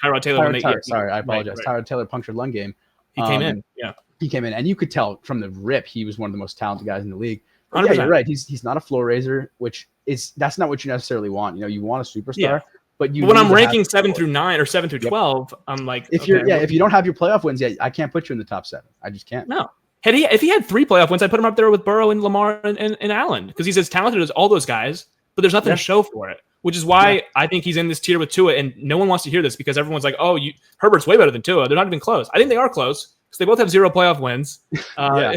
Sorry, I apologize. Right. Tyrod Taylor punctured lung game. He came in. Yeah, he came in, and you could tell from the rip he was one of the most talented guys in the league. Yeah, you're right. He's not a floor raiser, that's not what you necessarily want. You want a superstar. Yeah. But when I'm ranking 7 through 9 or 7 through 12, I'm like, if you don't have your playoff wins yet, I can't put you in the top 7. I just can't. No. If he had 3 playoff wins, I'd put him up there with Burrow and Lamar and Allen because he's as talented as all those guys, but there's nothing to show for it, which is why I think he's in this tier with Tua, and no one wants to hear this because everyone's like, Herbert's way better than Tua. They're not even close. I think they are close because they both have 0 playoff wins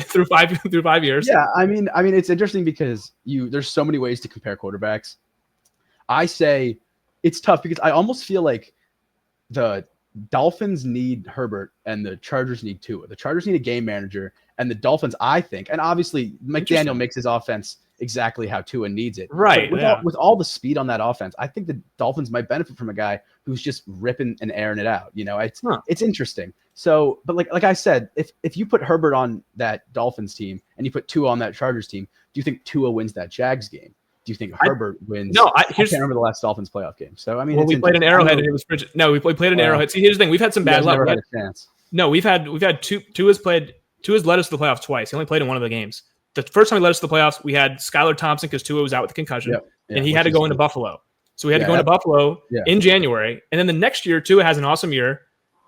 through 5 years. Yeah, I mean, it's interesting because there's so many ways to compare quarterbacks. I say it's tough because I almost feel like the Dolphins need Herbert and the Chargers need Tua. The Chargers need a game manager, and the Dolphins, I think, and obviously McDaniel makes his offense exactly how Tua needs it. Right. With all the speed on that offense, I think the Dolphins might benefit from a guy who's just ripping and airing it out. It's interesting. So, but like I said, if you put Herbert on that Dolphins team and you put Tua on that Chargers team, do you think Tua wins that Jags game? Do you think Herbert wins? No, I can't remember the last Dolphins playoff game. So I mean, we played an Arrowhead and it was frigid. No, we played an Arrowhead. See, here's the thing: we've had some bad luck. Never had a chance. No, we've had Tua's led us to the playoffs twice. He only played in one of the games. The first time he led us to the playoffs, we had Skylar Thompson because Tua was out with a concussion, and he had to go into Buffalo. So we had to go into Buffalo in January, and then the next year, Tua has an awesome year,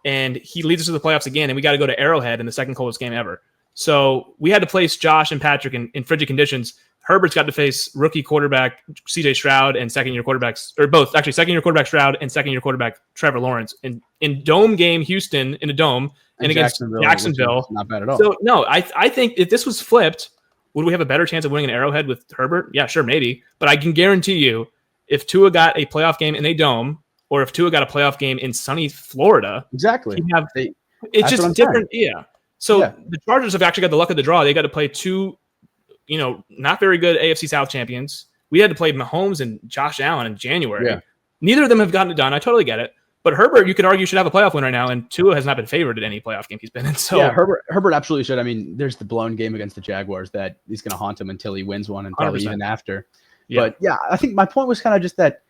and he leads us to the playoffs again, and we got to go to Arrowhead in the second coldest game ever. So we had to place Josh and Patrick in frigid conditions. Herbert's got to face rookie quarterback CJ Stroud and second-year quarterbacks, or both, actually, second-year quarterback Stroud and second-year quarterback Trevor Lawrence in dome game Houston in a dome and against Jacksonville. Not bad at all. So, no, I think if this was flipped, would we have a better chance of winning an Arrowhead with Herbert? Yeah, sure, maybe. But I can guarantee you, if Tua got a playoff game in a dome, or if Tua got a playoff game in sunny Florida, exactly, it's just different. Yeah. So the Chargers have actually got the luck of the draw. They got to play two, not very good AFC South champions. We had to play Mahomes and Josh Allen in January. Yeah. Neither of them have gotten it done. I totally get it. But Herbert, you could argue, should have a playoff win right now, and Tua has not been favored in any playoff game he's been in. So yeah, Herbert absolutely should. I mean, there's the blown game against the Jaguars that he's going to haunt him until he wins one, and probably 100%. Even after. Yeah. But yeah, I think my point was kind of just that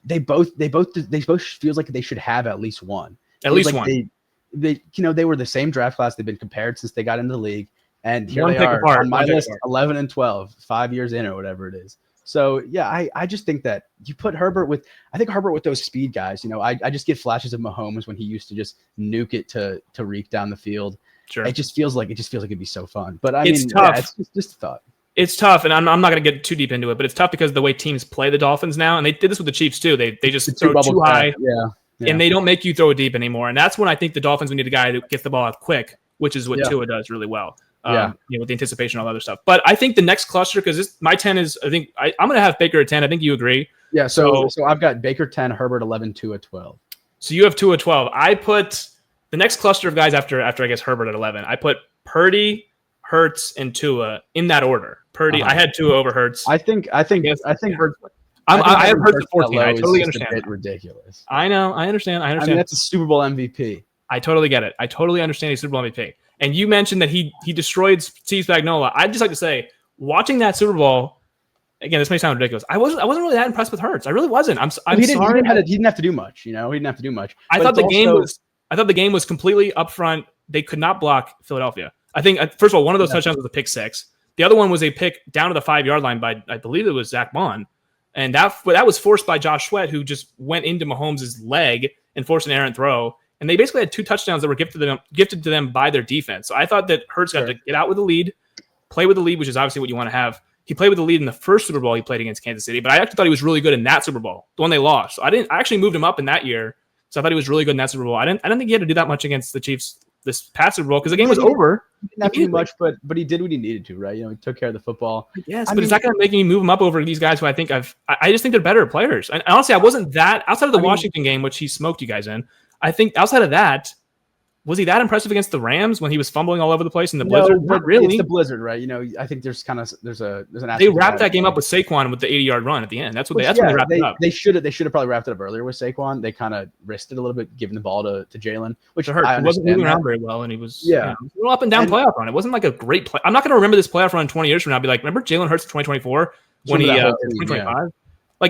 they both feels like they should have at least one. At least like one. They were the same draft class. They've been compared since they got into the league, and here they are on my list, 11 and 12, 5 years in or whatever it is. So yeah, I just think that you put Herbert with those speed guys. I just get flashes of Mahomes when he used to just nuke it to reek down the field. Sure, it just feels like it'd be so fun. But it's tough. Yeah, it's just a thought. It's tough, and I'm not going to get too deep into it, but it's tough because the way teams play the Dolphins now, and they did this with the Chiefs too. They just throw too high, and they don't make you throw it deep anymore. And that's when I think the Dolphins would need a guy who gets the ball out quick, which is what Tua does really well. With the anticipation and all that other stuff. But I think the next cluster, because my 10 is, I think I'm going to have Baker at 10. I think you agree. Yeah. So I've got Baker 10, Herbert 11, Tua 12. So you have Tua 12. I put the next cluster of guys after I guess Herbert at 11. I put Purdy, Hurts, and Tua in that order. Purdy, I had Tua over Hurts. I think Hurts. I have Hurts at 14. I totally understand. A bit ridiculous. I know. I understand. I mean, that's a Super Bowl MVP. I totally get it. I totally understand he's Super Bowl MVP. And you mentioned that he destroyed Steve Spagnuolo. I'd just like to say, watching that Super Bowl, again, this may sound ridiculous. I wasn't really that impressed with Hurts. I really wasn't. I'm sorry. He didn't have to do much. He didn't have to do much. I thought the game was completely upfront. They could not block Philadelphia. I think first of all, one of those touchdowns was a pick six. The other one was a pick down to the 5-yard line by, I believe it was Zach Bond. And that was forced by Josh Sweat, who just went into Mahomes' leg and forced an errant throw. And they basically had two touchdowns that were gifted to them by their defense. So I thought that Hurts got to get out with the lead, play with the lead, which is obviously what you want to have. He played with the lead in the first Super Bowl he played against Kansas City, but I actually thought he was really good in that Super Bowl, the one they lost. So I actually moved him up in that year. So I thought he was really good in that Super Bowl. I didn't think he had to do that much against the Chiefs this past Super Bowl because the game was over. He didn't have to do much, but he did what he needed to, right? He took care of the football. Yes, but it's not going to make me move him up over these guys who I just think they're better players. And honestly, I wasn't that outside of the Washington game, which he smoked you guys in. I think outside of that, was he that impressive against the Rams when he was fumbling all over the place in the blizzard? Not really. It's the blizzard, right? I think there's an they wrapped that game up with Saquon with the 80-yard run at the end. That's when they wrapped it up. They should have probably wrapped it up earlier with Saquon. They kind of risked it a little bit, giving the ball to Jalen, which hurt. He wasn't moving around very well, and he was a little up and down playoff run. It wasn't like a great play. I'm not going to remember this playoff run 20 years from now. I'll be like, remember Jalen Hurts 2024 when he 2025?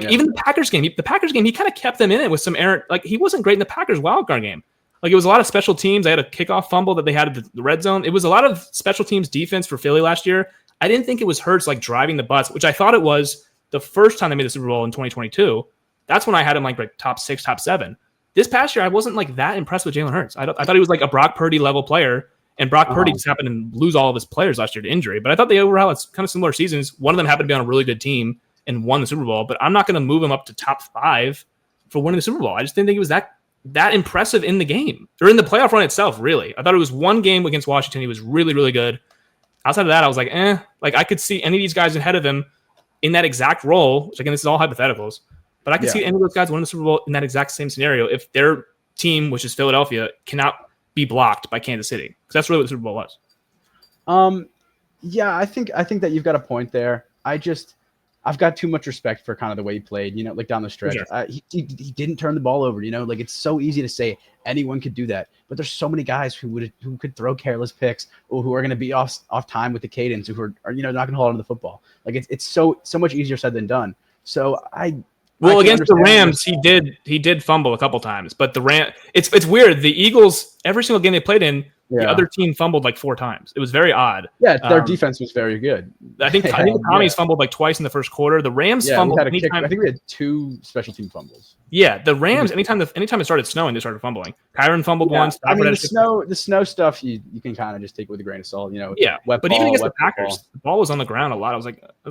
Even the Packers game. He kind of kept them in it with some errant. Like he wasn't great in the Packers wildcard game. Like it was a lot of special teams. They had a kickoff fumble that they had at the red zone. It was a lot of special teams defense for Philly last year. I didn't think it was Hurts like driving the bus, which I thought it was the first time they made the Super Bowl in 2022. That's when I had him like top 6, top 7. This past year, I wasn't like that impressed with Jalen Hurts. I thought he was like a Brock Purdy level player, and Brock Purdy just happened to lose all of his players last year to injury. But I thought they overall had kind of similar seasons. One of them happened to be on a really good team and won the Super Bowl. But I'm not going to move him up to top 5 for winning the Super Bowl. I just didn't think he was that impressive in the game or in the playoff run itself, really. I thought it was one game against Washington. He was really, really good. Outside of that, I was like, like I could see any of these guys ahead of him in that exact role, which again, this is all hypotheticals, but I could see any of those guys winning the Super Bowl in that exact same scenario if their team, which is Philadelphia, cannot be blocked by Kansas City. Because that's really what the Super Bowl was. Yeah, I think that you've got a point there. I've got too much respect for kind of the way he played, like down the stretch. Sure. He didn't turn the ball over, like it's so easy to say anyone could do that, but there's so many guys who could throw careless picks or who are going to be off time with the cadence, who are not going to hold on to the football. Like it's so much easier said than done. So against the Rams, he did fumble a couple times, but it's weird. The Eagles, every single game they played in, the other team fumbled like 4 times. It was very odd. Yeah, their defense was very good. I think the Commies fumbled like twice in the first quarter. The Rams fumbled anytime. I think we had 2 special team fumbles. Yeah, the Rams, anytime it started snowing, they started fumbling. Kyron fumbled once. I mean, the snow stuff, you can kind of just take with a grain of salt, Yeah, but even against the Packers, the ball was on the ground a lot. I was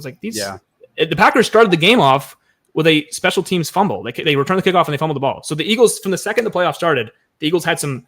like, these. Yeah. The Packers started the game off with a special teams fumble. They returned the kickoff and they fumbled the ball. So the Eagles, from the second the playoff started, the Eagles had some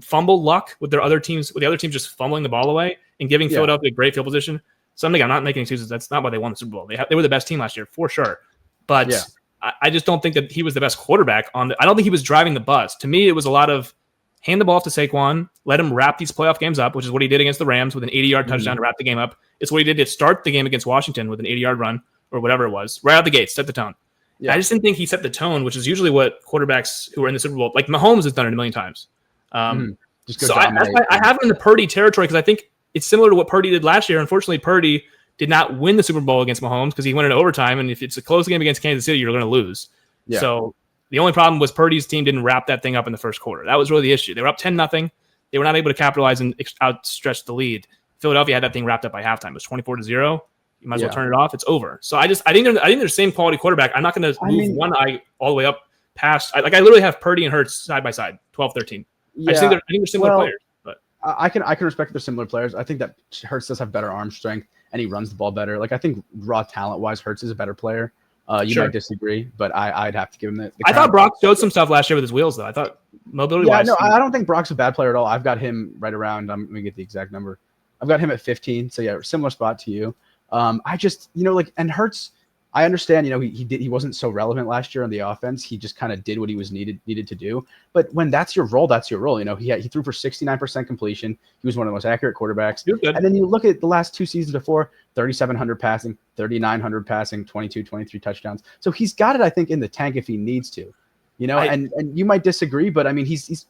fumble luck with the other teams just fumbling the ball away and giving Philadelphia great field position. Something I'm not making excuses. That's not why they won the Super Bowl. They were the best team last year for sure. But I just don't think that he was the best quarterback I don't think he was driving the bus. To me, it was a lot of hand the ball off to Saquon, let him wrap these playoff games up, which is what he did against the Rams with an 80-yard touchdown to wrap the game up. It's what he did to start the game against Washington with an 80-yard run or whatever it was. Right out the gate, set the tone. Yeah. I just didn't think he set the tone, which is usually what quarterbacks who are in the Super Bowl, like Mahomes has done it a million times. So I have him in the Purdy territory because I think it's similar to what Purdy did last year. Unfortunately, Purdy did not win the Super Bowl against Mahomes because he went into overtime, and if it's a close game against Kansas City, you're going to lose. Yeah. So the only problem was Purdy's team didn't wrap that thing up in the first quarter. That was really the issue. They were up 10-0. They were not able to capitalize and outstretch the lead. Philadelphia had that thing wrapped up by halftime. It was 24-0. You might as well turn it off. It's over. So I think they're the same quality quarterback. I'm not going to move one eye all the way up past. I literally have Purdy and Hurts side by side, 12-13. Yeah. I think they're similar players. But I can respect they're similar players. I think that Hurts does have better arm strength and he runs the ball better. Like I think raw talent wise, Hurts is a better player. You might disagree, but I'd have to give him the I thought Brock showed some stuff last year with his wheels, though. I thought mobility-wise. Yeah, no, I don't think Brock's a bad player at all. I've got him right around. Let me get the exact number. I've got him at 15. So yeah, similar spot to you. I just and Hurts. I understand. He wasn't so relevant last year on the offense. He just kind of did what he was needed to do. But when that's your role, that's your role. He threw for 69% completion. He was one of the most accurate quarterbacks. And then you look at the last 2 seasons before, 3,700 passing, 3,900 passing, 22, 23 touchdowns. So he's got it, I think, in the tank if he needs to. And you might disagree, but I mean, he's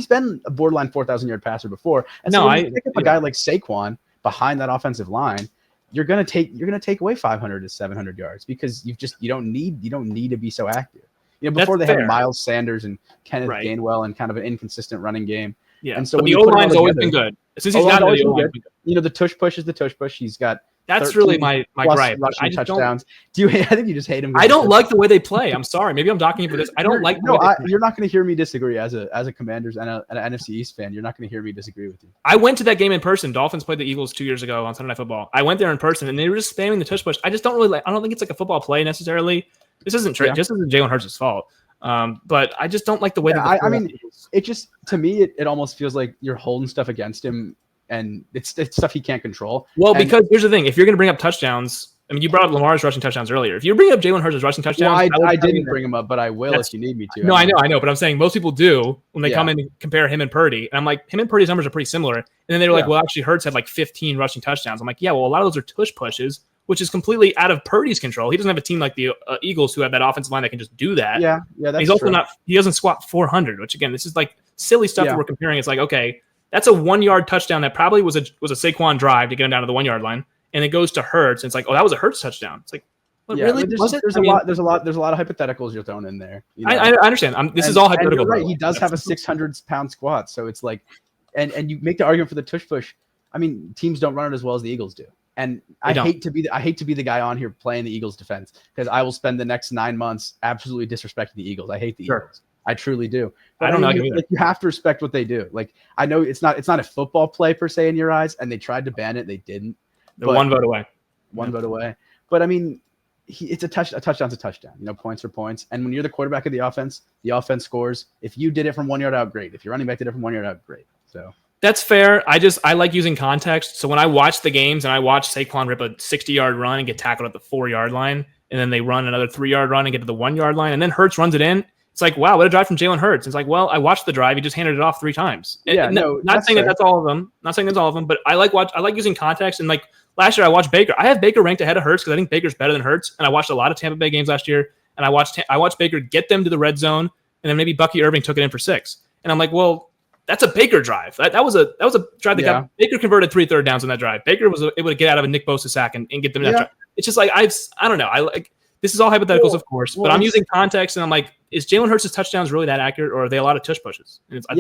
been a borderline 4,000-yard passer before. And so when you pick up a guy like Saquon behind that offensive line, you're gonna take away 500 to 700 yards because you don't need to be so active. Before they had Miles Sanders and Kenneth Gainwell and kind of an inconsistent running game. Yeah, and so the O-line's always been good. Since he's gotten the O-line, the tush push is the tush push. He's got that's really my gripe. Rushing touchdowns. I think you just hate him. I don't like the way they play. I'm sorry. Maybe I'm docking you for this. I don't like. You're not going to hear me disagree as a Commanders and an NFC East fan. You're not going to hear me disagree with you. I went to that game in person. Dolphins played the Eagles 2 years ago on Sunday Night Football. I went there in person, and they were just spamming the tush push. I just don't really like. I don't think it's like a football play necessarily. This isn't true. Just isn't Jalen Hurts' fault. But I just don't like the way that. I mean, it just to me it almost feels like you're holding stuff against him. And it's stuff he can't control. Well, because here's the thing. If you're going to bring up touchdowns, I mean, you brought up Lamar's rushing touchdowns earlier. If you bring up Jalen Hurts' rushing touchdowns. Well, I didn't bring him up, but I will if you need me to. No, I know. But I'm saying most people do when they come in and compare him and Purdy. And I'm like, him and Purdy's numbers are pretty similar. And then they were like, well, actually, Hurts had like 15 rushing touchdowns. I'm like, yeah, well, a lot of those are tush pushes, which is completely out of Purdy's control. He doesn't have a team like the Eagles who have that offensive line that can just do that. Yeah, that's he's also not. He doesn't squat 400, which again, this is like silly stuff that we're comparing. It's like, okay, that's a 1-yard touchdown that probably was a Saquon drive to get him down to the 1-yard line, and it goes to Hurts. And it's like, oh, that was a Hurts touchdown. It's like, really? There's a lot of hypotheticals you're throwing in there. I understand. This is all hypothetical. Right. He does have a 600-pound squat, so it's like, and you make the argument for the tush push. I mean, teams don't run it as well as the Eagles do, and I hate to be the guy on here playing the Eagles defense because I will spend the next 9 months absolutely disrespecting the Eagles. I hate the Eagles. I truly do. But I don't know. You have to respect what they do. Like I know it's not a football play per se in your eyes, and they tried to ban it, they didn't. They're one vote away. One vote away. But I mean, it's a touchdown's a touchdown. Points are points. And when you're the quarterback of the offense scores. If you did it from 1 yard out, great. If your running back did it from 1 yard out, great. So that's fair. I like using context. So when I watch the games and I watch Saquon rip a 60-yard run and get tackled at the 4-yard line, and then they run another 3-yard run and get to the 1-yard line, and then Hurts runs it in. It's like, wow, what a drive from Jalen Hurts. It's like, well, I watched the drive. He just handed it off 3 times. Not saying that's all of them. Not saying that's all of them, but I like using context. And like last year, I watched Baker. I have Baker ranked ahead of Hurts because I think Baker's better than Hurts. And I watched a lot of Tampa Bay games last year, and I watched Baker get them to the red zone, and then maybe Bucky Irving took it in for 6. And I'm like, well, that's a Baker drive. That was a drive that got Baker converted 3 third downs on that drive. Baker was able to get out of a Nick Bosa sack and get them that drive. It's just like I don't know. this is all hypotheticals, Well, of course, well, but I'm it's- using context, and I'm like, is Jalen Hurts' touchdowns really that accurate, or are they a lot of tush pushes? And I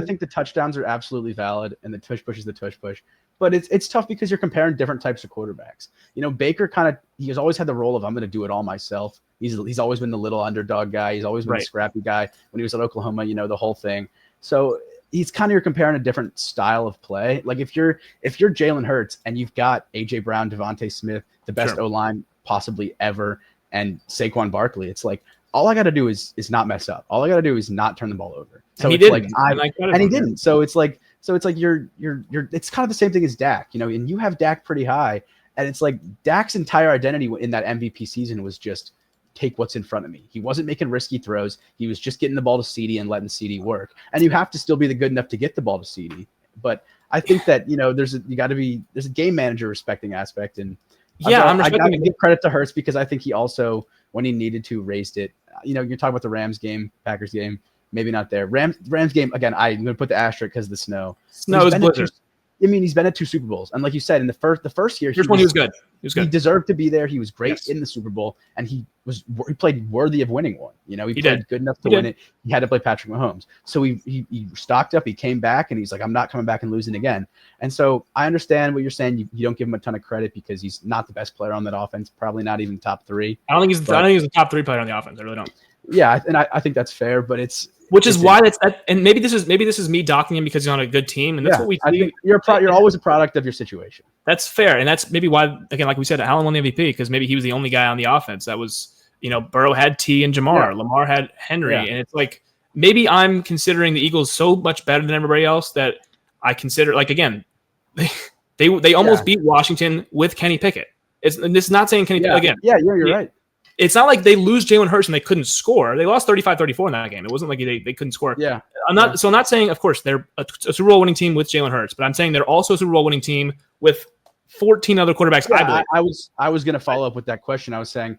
think the touchdowns are absolutely valid, and the tush push is the tush push. But it's tough because you're comparing different types of quarterbacks. You know, Baker he has always had the role of I'm going to do it all myself. He's always been the little underdog guy. He's always been the scrappy guy. When he was at Oklahoma, you know, the whole thing. So he's kind of, you're comparing a different style of play. Like if you're Jalen Hurts and you've got AJ Brown, Devontae Smith, the best O-line possibly ever, and Saquon Barkley, it's like all I got to do is not mess up. All I got to do is not turn the ball over. So he it's didn't. and he didn't. So it's like you're it's kind of the same thing as Dak, you know, and you have Dak pretty high, and it's like Dak's entire identity in that MVP season was just take what's in front of me. He wasn't making risky throws. He was just getting the ball to CD and letting CD work. And you have to still be good enough to get the ball to CD. But I think that, you know, there's a game manager respecting aspect. And I got to give credit to Hurts because I think he also, when he needed to, raised it. You know, you're talking about the Rams game, Packers game, maybe not there. Rams game, again, I'm going to put the asterisk because of the snow. Snow is blizzard. He's been at 2 Super Bowls. And like you said, in the first year, he was good. He deserved to be there. He was great in the Super Bowl, and he played worthy of winning one. You know, he played good enough to win it. He had to play Patrick Mahomes. So he stocked up. He came back, and he's like, I'm not coming back and losing again. And so I understand what you're saying. You don't give him a ton of credit because he's not the best player on that offense. Probably not even top 3. I don't think he's a top 3 player on the offense. I really don't. Yeah, and I think that's fair, but why that's and maybe this is me docking him because he's on a good team, and that's what we do. I think you're always a product of your situation. That's fair, and that's maybe why, again, like we said, Allen won the MVP because maybe he was the only guy on the offense that was, you know, Burrow had T and Jamar, Lamar had Henry, and it's like maybe I'm considering the Eagles so much better than everybody else that I consider, like, again, they almost beat Washington with Kenny Pickett. It's not saying Kenny Pickett again. Yeah, you're right. It's not like they lose Jalen Hurts and they couldn't score. They lost 35-34 in that game. It wasn't like they couldn't score. Yeah. I'm not saying, of course, they're a Super Bowl winning team with Jalen Hurts, but I'm saying they're also a Super Bowl winning team with 14 other quarterbacks, I believe. I was going to follow up with that question. I was saying,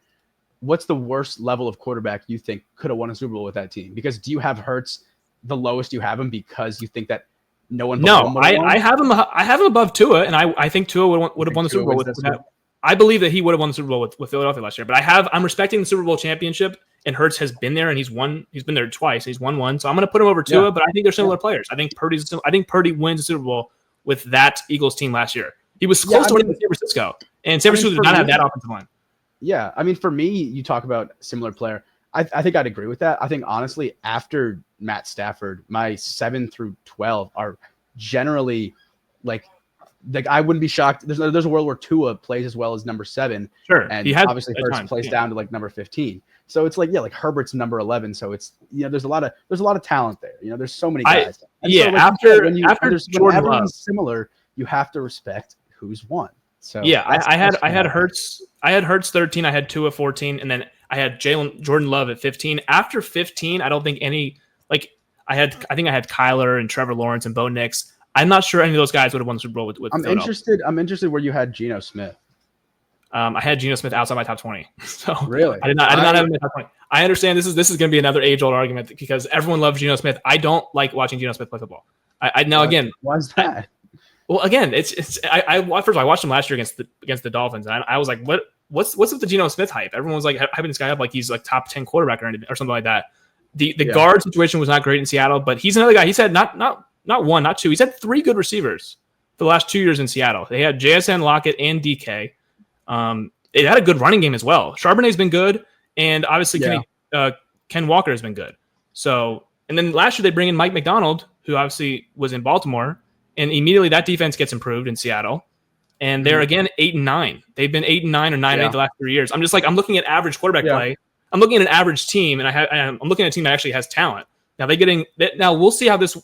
what's the worst level of quarterback you think could have won a Super Bowl with that team? Because do you have Hurts the lowest you have him because you think that no one? I have him above Tua, and I think Tua would have won the Super Bowl with that. I believe that he would have won the Super Bowl with Philadelphia last year, but I'm respecting the Super Bowl championship, and Hurts has been there, and he's been there twice. He's won one, so I'm going to put him over Tua, but I think they're similar players. I think Purdy wins the Super Bowl with that Eagles team last year. He was close to winning with San Francisco, and San Francisco did not have that offensive line. Yeah, I mean, for me, you talk about similar player. I think I'd agree with that. I think, honestly, after Matt Stafford, my 7 through 12 are generally like I wouldn't be shocked. There's a world where Tua plays as well as number 7. Sure. And obviously Hurts plays down to like number 15. So it's like, like Herbert's number 11. So it's, you know, there's a lot of talent there. You know, there's so many guys. After Jordan Love, similar, you have to respect who's won. So I had Hurts 13, I had Tua 14, and then I had Jordan Love at 15. After 15, I don't think any, like, I think I had Kyler and Trevor Lawrence and Bo Nix. I'm not sure any of those guys would have won the Super Bowl with I'm interested where you had Geno Smith. I had Geno Smith outside my top 20. So really, I did not have him in my top 20. I understand this is going to be another age-old argument because everyone loves Geno Smith. I don't like watching Geno Smith play football. Why is that? Well, again, I watched him last year against the Dolphins, and I was like, what's with the Geno Smith hype? Everyone was like hyping this guy up like he's like top 10 quarterback or something like that. The guard situation was not great in Seattle, but he's another guy. He's had not one, not two. He's had 3 good receivers for the last 2 years in Seattle. They had JSN, Lockett, and DK. It had a good running game as well. Charbonnet's been good, and obviously Ken Walker has been good. So, and then last year they bring in Mike McDonald, who obviously was in Baltimore, and immediately that defense gets improved in Seattle. And they're again 8-9. They've been 8-9 or 9-8 the last 3 years. I'm just like, I'm looking at average quarterback play. I'm looking at an average team, and I'm looking at a team that actually has talent. Now we'll see how this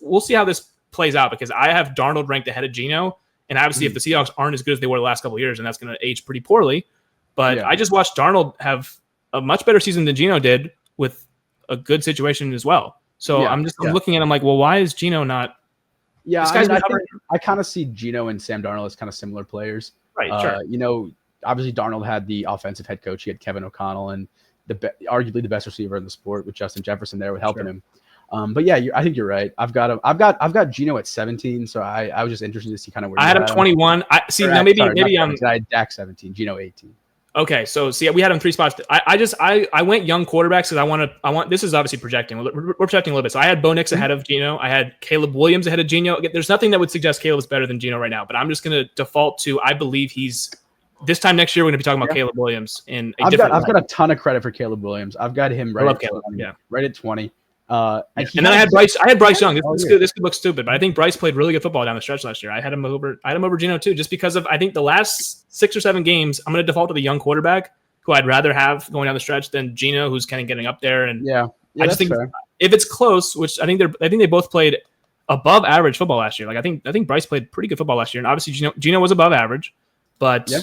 plays out because I have Darnold ranked ahead of Geno, and obviously if the Seahawks aren't as good as they were the last couple of years, and that's going to age pretty poorly. But I just watched Darnold have a much better season than Geno did with a good situation as well. So I'm looking at him like, well, why is Geno not? Yeah, I kind of see Geno and Sam Darnold as kind of similar players. Right, sure. You know, obviously Darnold had the offensive head coach. He had Kevin O'Connell and arguably the best receiver in the sport with Justin Jefferson there with helping him. But yeah, I think you're right. I've got Geno at 17, so I was just interested to see kind of where I had him 21. I had Dak 17, Geno 18. Okay, so see, we had him 3 spots. I went young quarterbacks because I want. This is obviously projecting. We're projecting a little bit. So I had Bo Nix ahead of Geno. I had Caleb Williams ahead of Geno. There's nothing that would suggest Caleb is better than Geno right now, but I'm just going to default to I believe he's. This time next year, we're going to be talking about Caleb Williams in a different. I've got a ton of credit for Caleb Williams. I've got him right at Caleb, 20. Right at 20. And then I had Bryce. I had Bryce Young. This could look stupid, but I think Bryce played really good football down the stretch last year. I had him over Geno too, just because of I think the last 6 or 7 games. I'm going to default to the young quarterback who I'd rather have going down the stretch than Geno, who's kind of getting up there. And I just think fair. If it's close, which I think they both played above average football last year. Like I think Bryce played pretty good football last year, and obviously Geno was above average, but. Yeah.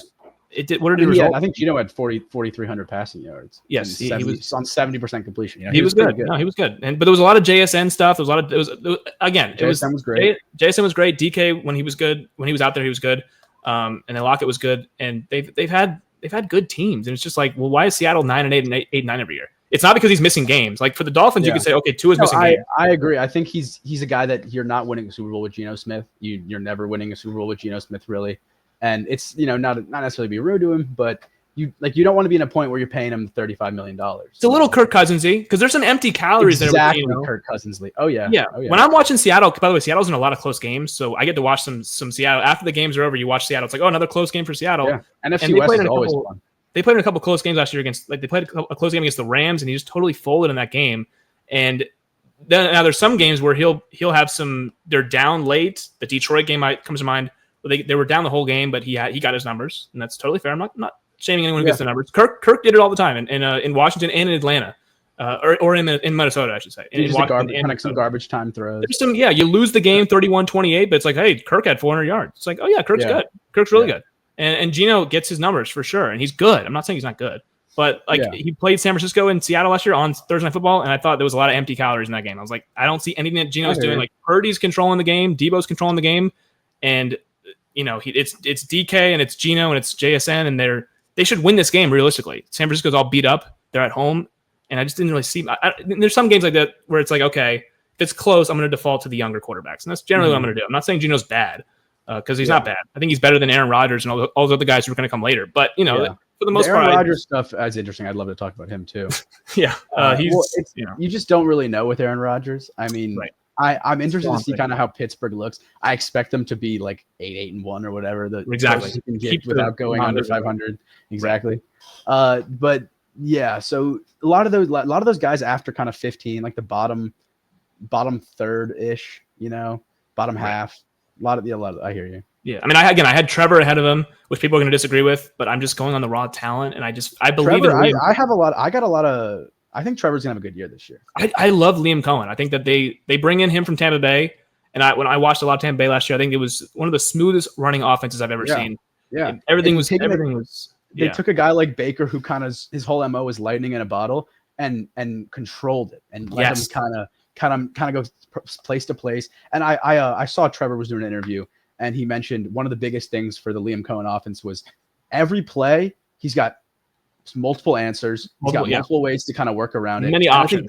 It did. What did it result? I think Geno had 4,300 passing yards. Yes, he was on 70% completion. He was good. No, he was good. But there was a lot of JSN stuff. There was a lot of JSN was great. JSN was great. DK when he was good, when he was out there, he was good. And then Lockett was good. And they've had good teams. And it's just like, well, why is Seattle 9-8 and 8-9 every year? It's not because he's missing games. Like for the Dolphins, you could say, okay, Tua's missing games. I agree. I think he's a guy that you're not winning a Super Bowl with Geno Smith. You're never winning a Super Bowl with Geno Smith, really. And it's not necessarily be rude to him, but you don't want to be in a point where you're paying him $35 million. It's a little Kirk Cousins-y because there's some empty calories there. Exactly, Kirk Cousins-y. Oh yeah. When I'm watching Seattle, by the way, Seattle's in a lot of close games, so I get to watch some Seattle. After the games are over, you watch Seattle. It's like, oh, another close game for Seattle. Yeah. NFC West is always fun. They played in a couple close games last year they played a close game against the Rams, and he just totally folded in that game. And then now there's some games where he'll have they're down late. The Detroit game comes to mind. They were down the whole game, but he got his numbers, and that's totally fair. I'm not shaming anyone who gets the numbers. Kirk did it all the time in Washington and in Atlanta, or in Minnesota, I should say. Some garbage time throws. You lose the game 31-28, but it's like, hey, Kirk had 400 yards. It's like, oh yeah, Kirk's good. Kirk's really good, and Geno gets his numbers for sure, and he's good. I'm not saying he's not good, but he played San Francisco and Seattle last year on Thursday Night Football, and I thought there was a lot of empty calories in that game. I was like, I don't see anything that Geno's doing. Like Purdy's controlling the game, Debo's controlling the game, and it's DK and it's Geno and it's JSN, and they should win this game realistically. San Francisco's all beat up. They're at home, and I just didn't really see. There's some games like that where it's like, okay, if it's close, I'm going to default to the younger quarterbacks, and that's generally what I'm going to do. I'm not saying Geno's bad because he's not bad. I think he's better than Aaron Rodgers and all the other guys who are going to come later. But for the most part, Aaron Rodgers stuff is interesting. I'd love to talk about him too. You just don't really know with Aaron Rodgers. I mean. Right. I'm interested to see kind of how Pittsburgh looks. I expect them to be like 8-1 or whatever. Exactly. You can get without going under 500. Exactly. But yeah, so a lot of those guys after kind of 15, like the bottom third ish, bottom half. A lot of I hear you. Yeah, I mean, I had Trevor ahead of him, which people are going to disagree with, but I'm just going on the raw talent, and I believe Trevor, I think Trevor's gonna have a good year this year. I love Liam Cohen. I think that they bring in him from Tampa Bay, and when I watched a lot of Tampa Bay last year, I think it was one of the smoothest running offenses I've ever seen. Yeah, and everything was. They took a guy like Baker, who kind of his whole MO was lightning in a bottle, and controlled it and let him kind of go place to place. And I saw Trevor was doing an interview, and he mentioned one of the biggest things for the Liam Cohen offense was every play he's got multiple answers. He's got multiple ways to kind of work around it. Many options.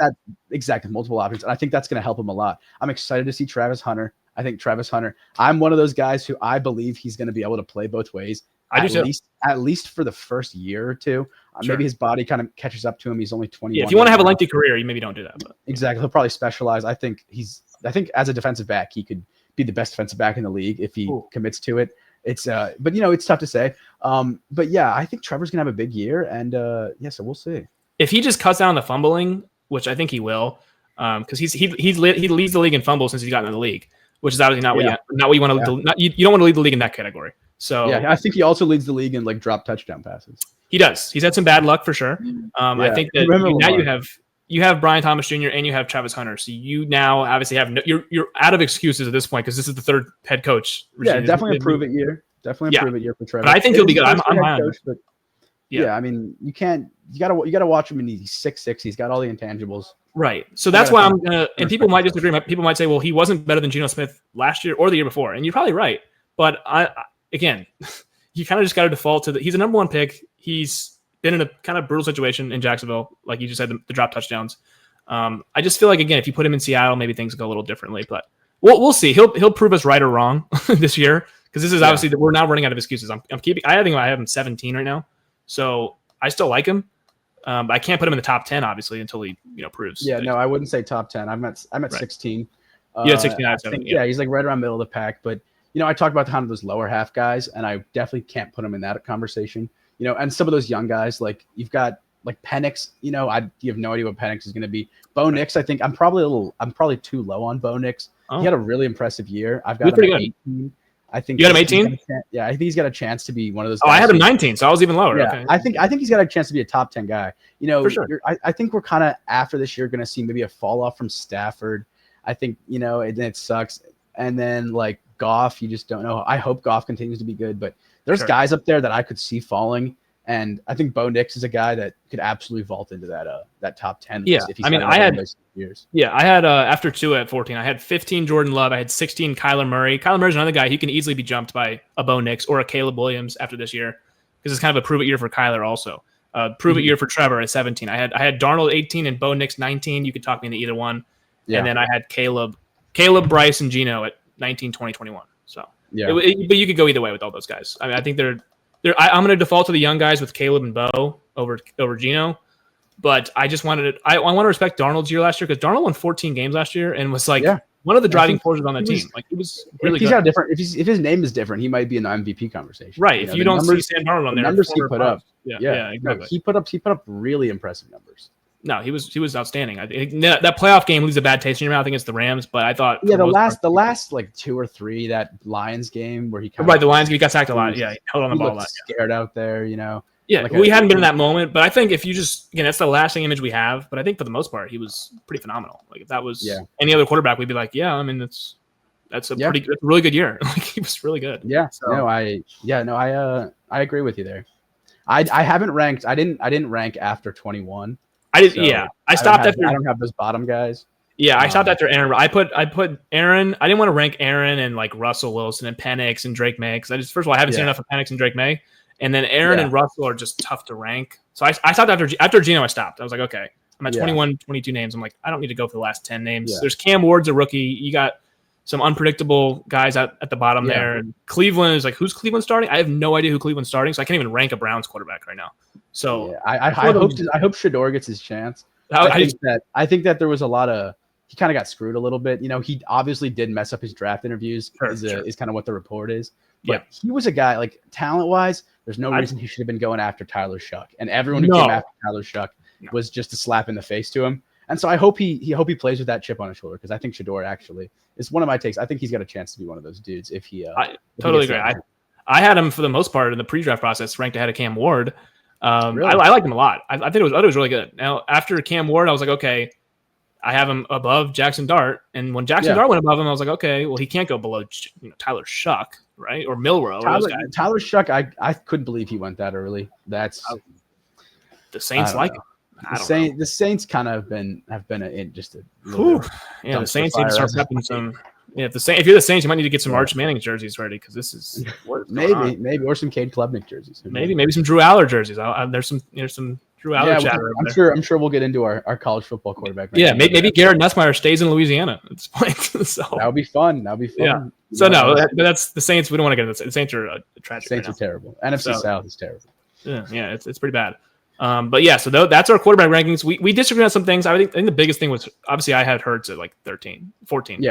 Multiple options. And I think that's going to help him a lot. I'm excited to see Travis Hunter. I'm one of those guys who I believe he's going to be able to play both ways. At least for the first year or two. Sure. Maybe his body kind of catches up to him. He's only 21. Yeah, if you want to have a lengthy career, you maybe don't do that. But. Exactly. He'll probably specialize. I think as a defensive back, he could be the best defensive back in the league if he commits to it. It's but it's tough to say. But yeah, I think Trevor's gonna have a big year, and so we'll see. If he just cuts down the fumbling, which I think he will, because he leads the league in fumbles since he's gotten in the league, which is obviously not what you want to lead. You don't want to lead the league in that category. So yeah, I think he also leads the league in like drop touchdown passes. He does. He's had some bad luck for sure. I think that now you have Brian Thomas Jr. and you have Travis Hunter. So you now obviously have you're out of excuses at this point because this is the third head coach. Yeah, definitely improve it year. Definitely improve it year for Travis. But I think he'll be good. I'm high on him. Yeah, I mean, you gotta watch him, and he's 6'6". He's got all the intangibles. Right. So that's why I'm gonna. And people might disagree. People might say, well, he wasn't better than Geno Smith last year or the year before, and you're probably right. But again, you kind of just got to default to he's a number one pick. He's been in a kind of brutal situation in Jacksonville, like you just said, the drop touchdowns. I just feel like, again, if you put him in Seattle, maybe things go a little differently. But we'll see. He'll prove us right or wrong this year because this is obviously that we're now running out of excuses. I think I have him 17 right now. So I still like him. I can't put him in the top 10, obviously, until he proves. Yeah, no, I wouldn't say top 10. I'm at 16. You had 16 out of 7. Yeah, he's like right around middle of the pack. But I talk about kind of those lower half guys, and I definitely can't put him in that conversation. And some of those young guys, like you've got like Penix. You have no idea what Penix is going to be. Bo Nix, I think I'm probably too low on Bo Nix. Oh. He had a really impressive year. I've got him at 18. I think you got him 18. Yeah, I think he's got a chance to be one of those. Oh, I had him 19, so I was even lower. Yeah, okay. I think he's got a chance to be a top 10 guy. For sure. I think we're kind of after this year going to see maybe a fall off from Stafford. I think it sucks, and then like Goff, you just don't know. I hope Goff continues to be good, but there's guys up there that I could see falling. And I think Bo Nix is a guy that could absolutely vault into that top 10. Yeah, if he's I had years. Yeah, I had after Tua at 14, I had 15 Jordan Love, I had 16 Kyler Murray. Kyler Murray's another guy. He can easily be jumped by a Bo Nix or a Caleb Williams after this year, because it's kind of a prove it year for Kyler also. Prove it year for Trevor at 17. I had Darnold at 18 and Bo Nix 19. You could talk me into either one. Yeah. And then I had Caleb, Bryce, and Geno at 19, 20, 21. So yeah, but you could go either way with all those guys. I mean, I think I'm going to default to the young guys with Caleb and Bo over Geno, but I just want to respect Darnold's year last year, because Darnold won 14 games last year and was like one of the driving forces on that team. Like, he was really good. Got different. If his name is different, he might be in the MVP conversation. Right. If you don't see Sam Darnold on there, numbers he put up. Yeah, exactly. No, he put up really impressive numbers. No, he was outstanding. I think that playoff game leaves a bad taste in your mouth against the Rams, but I thought the last like 2 or 3, that Lions game where he the Lions game, he got sacked a lot. Yeah, he held on the ball a lot. Scared out there, Yeah, we hadn't been in that moment, but I think if you just that's the lasting image we have. But I think for the most part, he was pretty phenomenal. Like, if that was any other quarterback, we'd be like, yeah, I mean that's a really good year. Like, he was really good. Yeah, so, I agree with you there. I haven't ranked. I didn't rank after 21. I did. So yeah, I stopped after. I don't have those bottom guys. Yeah, I stopped after Aaron. I put Aaron. I didn't want to rank Aaron and like Russell Wilson and Penix and Drake May, because first of all, I haven't seen enough of Penix and Drake May, and then Aaron and Russell are just tough to rank. So I stopped after Geno. I stopped. I was like, okay, I'm at 21, 22 names. I'm like, I don't need to go for the last 10 names. There's Cam Ward's a rookie. You got some unpredictable guys at the bottom there. And Cleveland is like, who's Cleveland starting? I have no idea who Cleveland's starting, so I can't even rank a Browns quarterback right now. So I hope Shador gets his chance. I think that there was a lot of, he kind of got screwed a little bit. He obviously did mess up his draft interviews. Is kind of what the report is. But he was a guy, like, talent wise, there's no reason he should have been going after Tyler Shuck. And everyone who came after Tyler Shuck was just a slap in the face to him. And so I hope he plays with that chip on his shoulder, because I think Shador actually is one of my takes. I think he's got a chance to be one of those dudes if he. I totally agree. I had him for the most part in the pre-draft process ranked ahead of Cam Ward. Really? I liked him a lot. I think it was really good. Now, after Cam Ward, I was like, okay, I have him above Jackson Dart. And when Jackson Dart went above him, I was like, okay, well, he can't go below Tyler Shuck, right? Or Milrow. Tyler Shuck, I couldn't believe he went that early. That's the Saints like him. The Saints kind of have been just a the Saints need to start prepping some. Yeah, if you're the Saints, you might need to get some Arch Manning jerseys ready, because this is maybe or some Cade Klubnik jerseys. Maybe some Drew Aller jerseys. There's some Drew Aller chatter. I'm sure we'll get into our college football quarterback. Maybe Garrett Nussmeier stays in Louisiana at this point. So that would be fun. Yeah. So that's the Saints. We don't want to get into this. The Saints are tragic. Saints are terrible. NFC South is terrible. Yeah, it's pretty bad. But yeah, so that's our quarterback rankings. We disagree on some things. I think the biggest thing was, obviously, I had Hurts at like 14.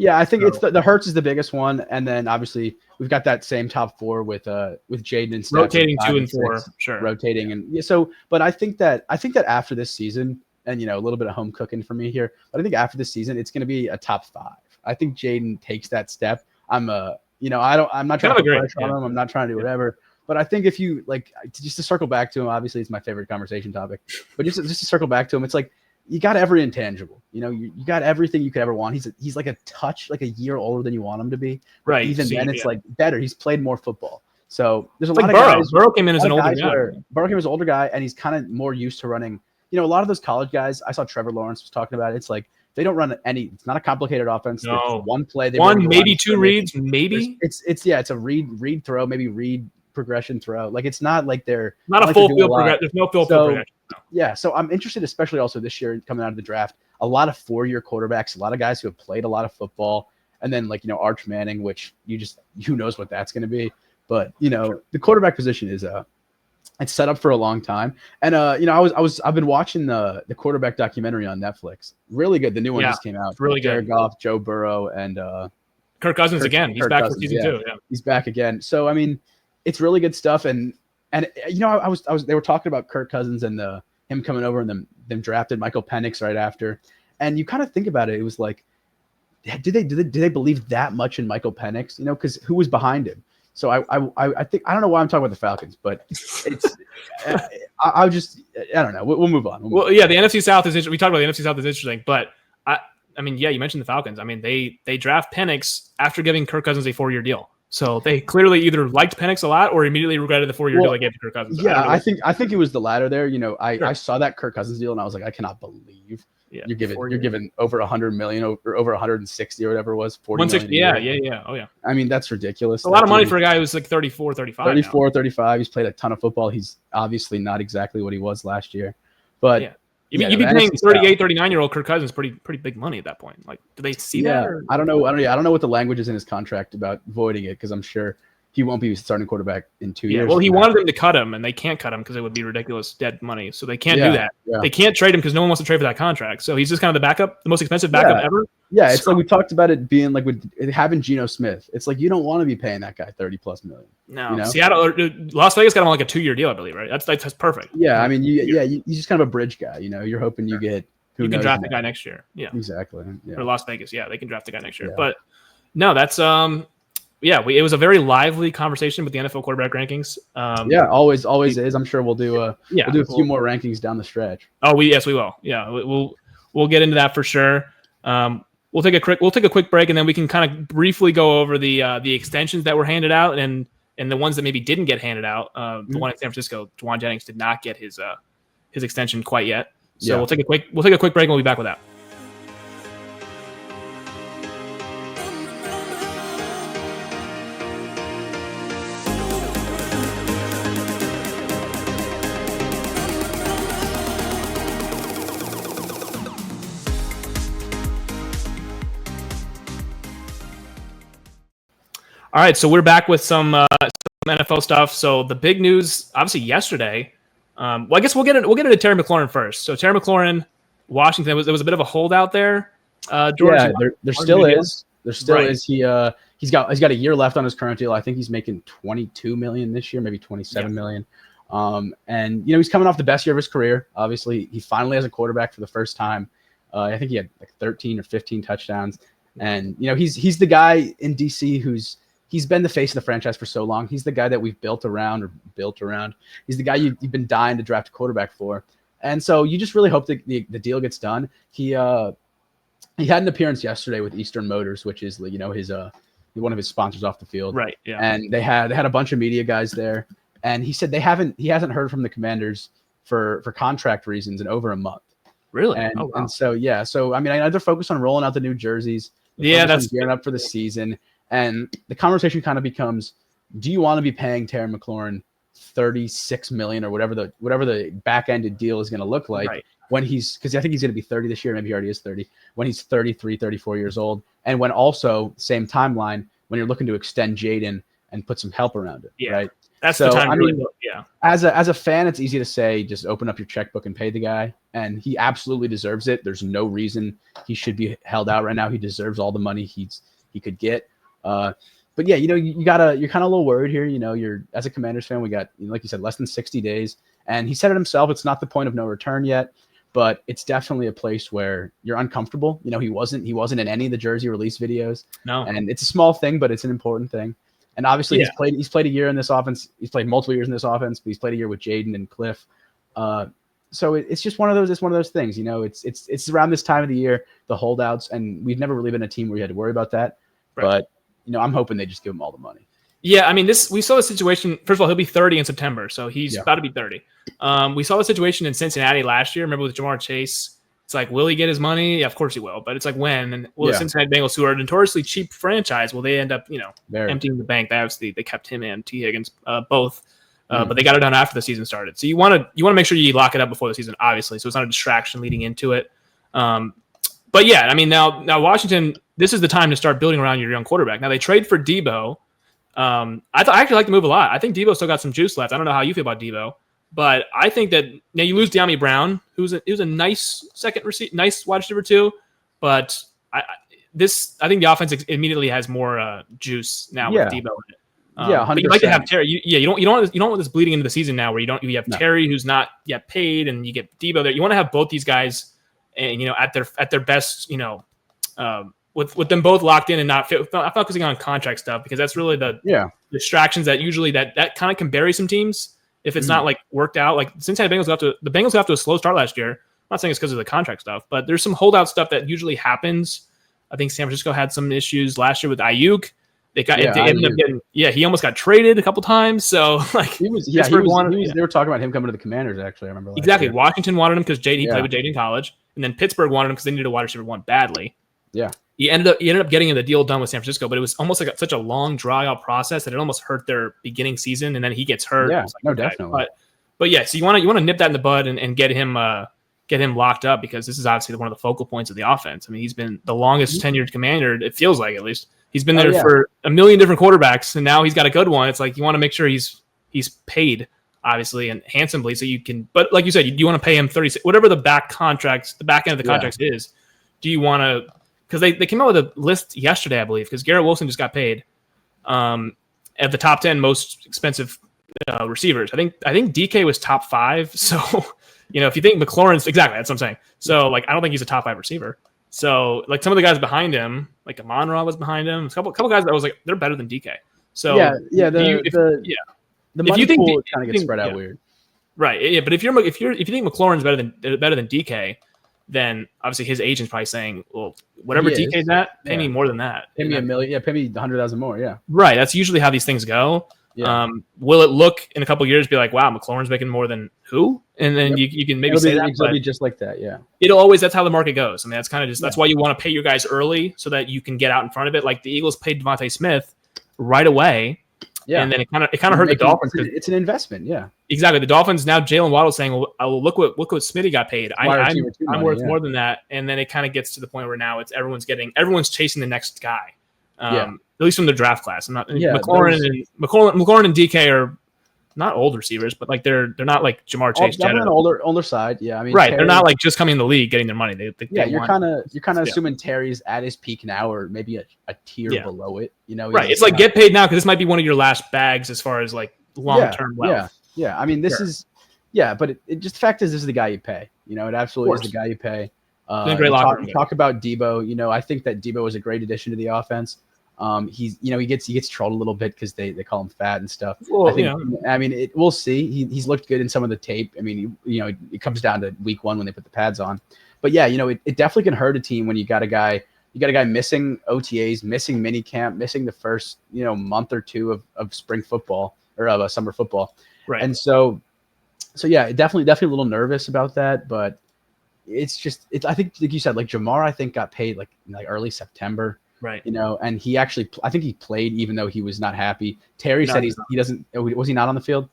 Yeah, I think it's the Hurts is the biggest one, and then obviously we've got that same top 4 with Jayden and Stafford, rotating 2 and 4, sure, rotating and so. But I think that after this season, and a little bit of home cooking for me here, but I think after this season it's going to be a top 5. I think Jayden takes that step. I'm not trying to put pressure on him. I'm not trying to do whatever. But I think if you just to circle back to him, obviously it's my favorite conversation topic. But just to circle back to him, it's like, you got every intangible. You got everything you could ever want. He's like a year older than you want him to be. Right. Even then, it's like better. He's played more football. So there's a lot of Burrow. guys. Burrow came in as an older guy. Burrow came as an older guy, and he's kind of more used to running. A lot of those college guys. I saw Trevor Lawrence was talking about it. It's like they don't run any. It's not a complicated offense. No. One play. Maybe 2 reads. Maybe it's a read throw. Maybe read progression throw. Like, it's not like they're not a full field progression. There's no full field progression. No. Yeah, so I'm interested, especially also this year coming out of the draft, a lot of 4-year quarterbacks, a lot of guys who have played a lot of football, and then Arch Manning, which who knows what that's going to be. But the quarterback position is it's set up for a long time. And I've been watching the quarterback documentary on Netflix. Really good. The new one just came out. Really good. Jared Goff, Joe Burrow, and Kirk Cousins again. He's back for season 2. Yeah, he's back again. So I mean, it's really good stuff. And they were talking about Kirk Cousins and him coming over and them drafted Michael Penix right after. And you kind of think about it. It was like, did they believe that much in Michael Penix? Because who was behind him? So I think I don't know why I'm talking about the Falcons, but it's I don't know. We'll move on. The NFC South is interesting. We talked about the NFC South is interesting, but I mean, you mentioned the Falcons. I mean, they draft Penix after giving Kirk Cousins a 4-year deal. So they clearly either liked Penix a lot or immediately regretted the 4-year deal they gave to Kirk Cousins. Yeah, I think it was the latter there. I saw that Kirk Cousins deal and I was like, I cannot believe you're giving over $100 million or over 160 or whatever it was. 160. Yeah. Oh yeah. I mean, that's ridiculous. A lot of money for a guy who's like 34, 35. 34, 35. He's played a ton of football. He's obviously not exactly what he was last year, but yeah. You'd be paying 38, 39-year-old Kirk Cousins pretty big money at that point. Like, do they see that? Or? I don't know. I don't know what the language is in his contract about voiding it, because I'm sure he won't be starting quarterback in 2 years. Well, he wanted them to cut him, and they can't cut him because it would be ridiculous dead money. So they can't do that. Yeah. They can't trade him because no one wants to trade for that contract. So he's just kind of the backup, the most expensive backup ever. Yeah, it's like we talked about it being like with having Geno Smith. It's like you don't want to be paying that guy $30+ million. No, Seattle, Las Vegas got him like a 2-year deal, I believe, right? That's perfect. Yeah, I mean, you just kind of a bridge guy. You're hoping you get. You can draft the guy next year. Yeah, exactly. Yeah. Or Las Vegas, they can draft the guy next year. Yeah. But no, that's it was a very lively conversation with the NFL quarterback rankings. Always is. I'm sure we'll do a few more rankings down the stretch. Oh, we will. Yeah, we'll get into that for sure. We'll take a quick break, and then we can kind of briefly go over the extensions that were handed out and the ones that maybe didn't get handed out. The one in San Francisco, Jauan Jennings did not get his extension quite yet. So we'll take a quick break and we'll be back with that. All right, so we're back with some NFL stuff. So the big news, obviously, yesterday. I guess we'll get into Terry McLaurin first. So Terry McLaurin, Washington, there was a bit of a holdout there. George, there still is. There still is. He's got a year left on his current deal. I think he's making $22 million this year, maybe $27 million. And he's coming off the best year of his career. Obviously, he finally has a quarterback for the first time. I think he had like 13 or 15 touchdowns. And he's the guy in DC he's been the face of the franchise for so long. He's the guy that we've built around. He's the guy you've been dying to draft a quarterback for. And so you just really hope that the deal gets done. He had an appearance yesterday with Eastern Motors, which is his one of his sponsors off the field. Right. Yeah. And they had a bunch of media guys there. And he said he hasn't heard from the Commanders for contract reasons in over a month. Really? And, and so I mean, I know they're focused on rolling out the new jerseys. That's gearing up for the season. And the conversation kind of becomes, do you want to be paying Terry McLaurin $36 million or whatever the back-ended deal is going to look like when because I think he's going to be 30 this year, maybe he already is 30, when he's 33, 34 years old, and when also, same timeline, when you're looking to extend Jayden and put some help around it, right? That's the time. As a fan, it's easy to say, just open up your checkbook and pay the guy, and he absolutely deserves it. There's no reason he should be held out right now. He deserves all the money he could get. But yeah, you're kind of a little worried here. You're as a Commanders fan, we got, like you said, less than 60 days, and he said it himself. It's not the point of no return yet, but it's definitely a place where you're uncomfortable. He wasn't in any of the jersey release videos. No, and it's a small thing, but it's an important thing. And obviously, he's played a year in this offense. He's played multiple years in this offense, but he's played a year with Jayden and Cliff. So it's just one of those. It's one of those things. It's around this time of the year, the holdouts, and we've never really been a team where you had to worry about that, but. I'm hoping they just give him all the money. Yeah, I mean, we saw the situation. First of all, he'll be 30 in September, so he's about to be 30. We saw the situation in Cincinnati last year. Remember with Jamar Chase? It's like, will he get his money? Yeah, of course he will. But it's like, when? And will the Cincinnati Bengals, who are a notoriously cheap franchise, will they end up, emptying the bank? They kept him and T. Higgins both, but they got it done after the season started. So you want to make sure you lock it up before the season, obviously, so it's not a distraction leading into it. But yeah, I mean, now Washington, this is the time to start building around your young quarterback. Now they trade for Debo, I actually like the move a lot. I think Debo still got some juice left. I don't know how you feel about Debo, but I think that now you lose De'Ami Brown, who's a nice nice wide receiver too, but I think the offense immediately has more juice now with Debo in it. 100%. But you like to have Terry. You don't want this bleeding into the season now where you have Terry who's not yet paid and you get Debo there. You want to have both these guys, and at their best, with them both locked in and not focusing on contract stuff, because that's really the distractions that usually that kind of can bury some teams if it's not like worked out. Like Cincinnati Bengals got off to a slow start last year. I'm not saying it's because of the contract stuff, but there's some holdout stuff that usually happens. I think San Francisco had some issues last year with Ayuk. They ended up getting he almost got traded a couple times. So like they were talking about him coming to the Commanders. Actually, I remember exactly. Year. Washington wanted him because he played with Jayden in college, and then Pittsburgh wanted him because they needed a wide receiver one badly. Yeah. He ended up getting the deal done with San Francisco, but it was almost like such a long draw out process that it almost hurt their beginning season. And then he gets hurt. Yeah, definitely. But yeah, so you want to nip that in the bud and get him locked up, because this is obviously one of the focal points of the offense. I mean, he's been the longest tenured commander. It feels like, at least he's been there for a million different quarterbacks, and now he's got a good one. It's like you want to make sure he's paid, obviously, and handsomely, so you can. But like you said, you want to pay him 36, whatever the back end of the contracts is. Do you want to? Because they came out with a list yesterday, I believe, because Garrett Wilson just got paid at the top 10 most expensive receivers. I think DK was top 5. So, if you think McLaurin's exactly, that's what I'm saying. So, like, I don't think he's a top 5 receiver. So, like, some of the guys behind him, like Amon-Ra was behind him. A couple guys that was like, they're better than DK. So the money pool kind of gets spread out weird, right? Yeah, but if you think McLaurin's better than DK, then obviously his agent's probably saying, well, whatever DK's at, pay me more than that. Pay me $1 million. Pay me 100,000 more. Yeah. Right. That's usually how these things go. Yeah. Will it look in a couple of years be like, wow, McLaurin's making more than who? And then you can maybe say that. It'll be just like that. Yeah. That's how the market goes. I mean, that's kind of that's why you want to pay your guys early so that you can get out in front of it. Like the Eagles paid Devontae Smith right away. Yeah. And then it kind of hurt the Dolphins. It's an investment. Yeah. Exactly. The Dolphins, now Jalen Waddle saying, well, look what Smitty got paid. I'm worth more than that. And then it kind of gets to the point where now it's everyone's chasing the next guy. At least from the draft class. McLaurin and DK are not old receivers, but like they're not like Jamar Chase. Definitely on older side. Yeah. I mean, right. Terry, they're not like just coming in the league getting their money. You're kind of assuming Terry's at his peak now, or maybe a tier below it. Right. It's like get paid now because this might be one of your last bags as far as like long-term wealth. Yeah. I mean, this is but it just the fact is this is the guy you pay. It absolutely is the guy you pay. Great talk about Debo. I think that Debo was a great addition to the offense. He gets trolled a little bit because they call him fat and stuff. Well, we'll see. He's looked good in some of the tape. I mean, it comes down to week 1 when they put the pads on. But yeah, it definitely can hurt a team when you got a guy missing OTAs, missing minicamp, missing the first month or 2 of spring football or of summer football. Right. And so yeah, definitely a little nervous about that, but it's I think like you said, like Jamar, I think got paid like early September. Right. And he actually, I think he played even though he was not happy. Terry said he doesn't. Was he not on the field?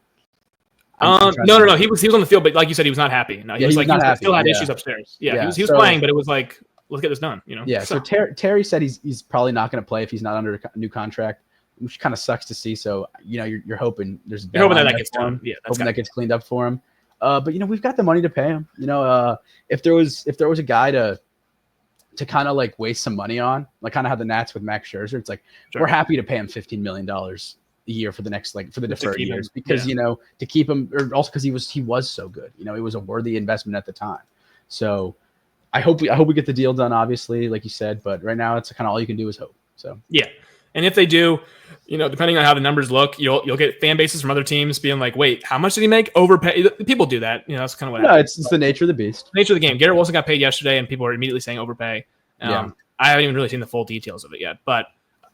No. He was on the field, but like you said, he was not happy. No, he was still had issues upstairs. Yeah. He was playing, but it was like, let's get this done. Yeah. So Terry said he's probably not going to play if he's not under a new contract, which kind of sucks to see. So you're hoping there's you're hoping that gets done. Yeah. Hoping that gets cleaned up for him. But we've got the money to pay him. If there was a guy to kind of like waste some money on, like kind of how the Nats with Max Scherzer, it's like we're happy to pay him $15 million a year for the next for the deferred years because to keep him, or also because he was so good. It was a worthy investment at the time. So I hope we get the deal done, obviously, like you said. But right now, it's kind of all you can do is hope. So yeah, and if they do, depending on how the numbers look, you'll get fan bases from other teams being like, wait, how much did he make? Overpay. People do that. That's kind of what happens. It's the nature of the beast. Nature of the game. Garrett Wilson got paid yesterday, and people are immediately saying overpay. I haven't even really seen the full details of it yet, but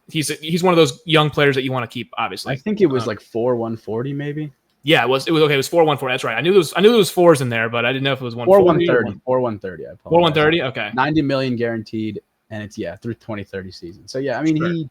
he's one of those young players that you want to keep, obviously. I think it was like 4/140 maybe. Yeah, it was okay. It was 4/140. That's right. I knew there was 4s in there, but I didn't know if it was 140. 4/130. 4/130. Okay. $90 million guaranteed, and it's through 2030 season. So yeah, I mean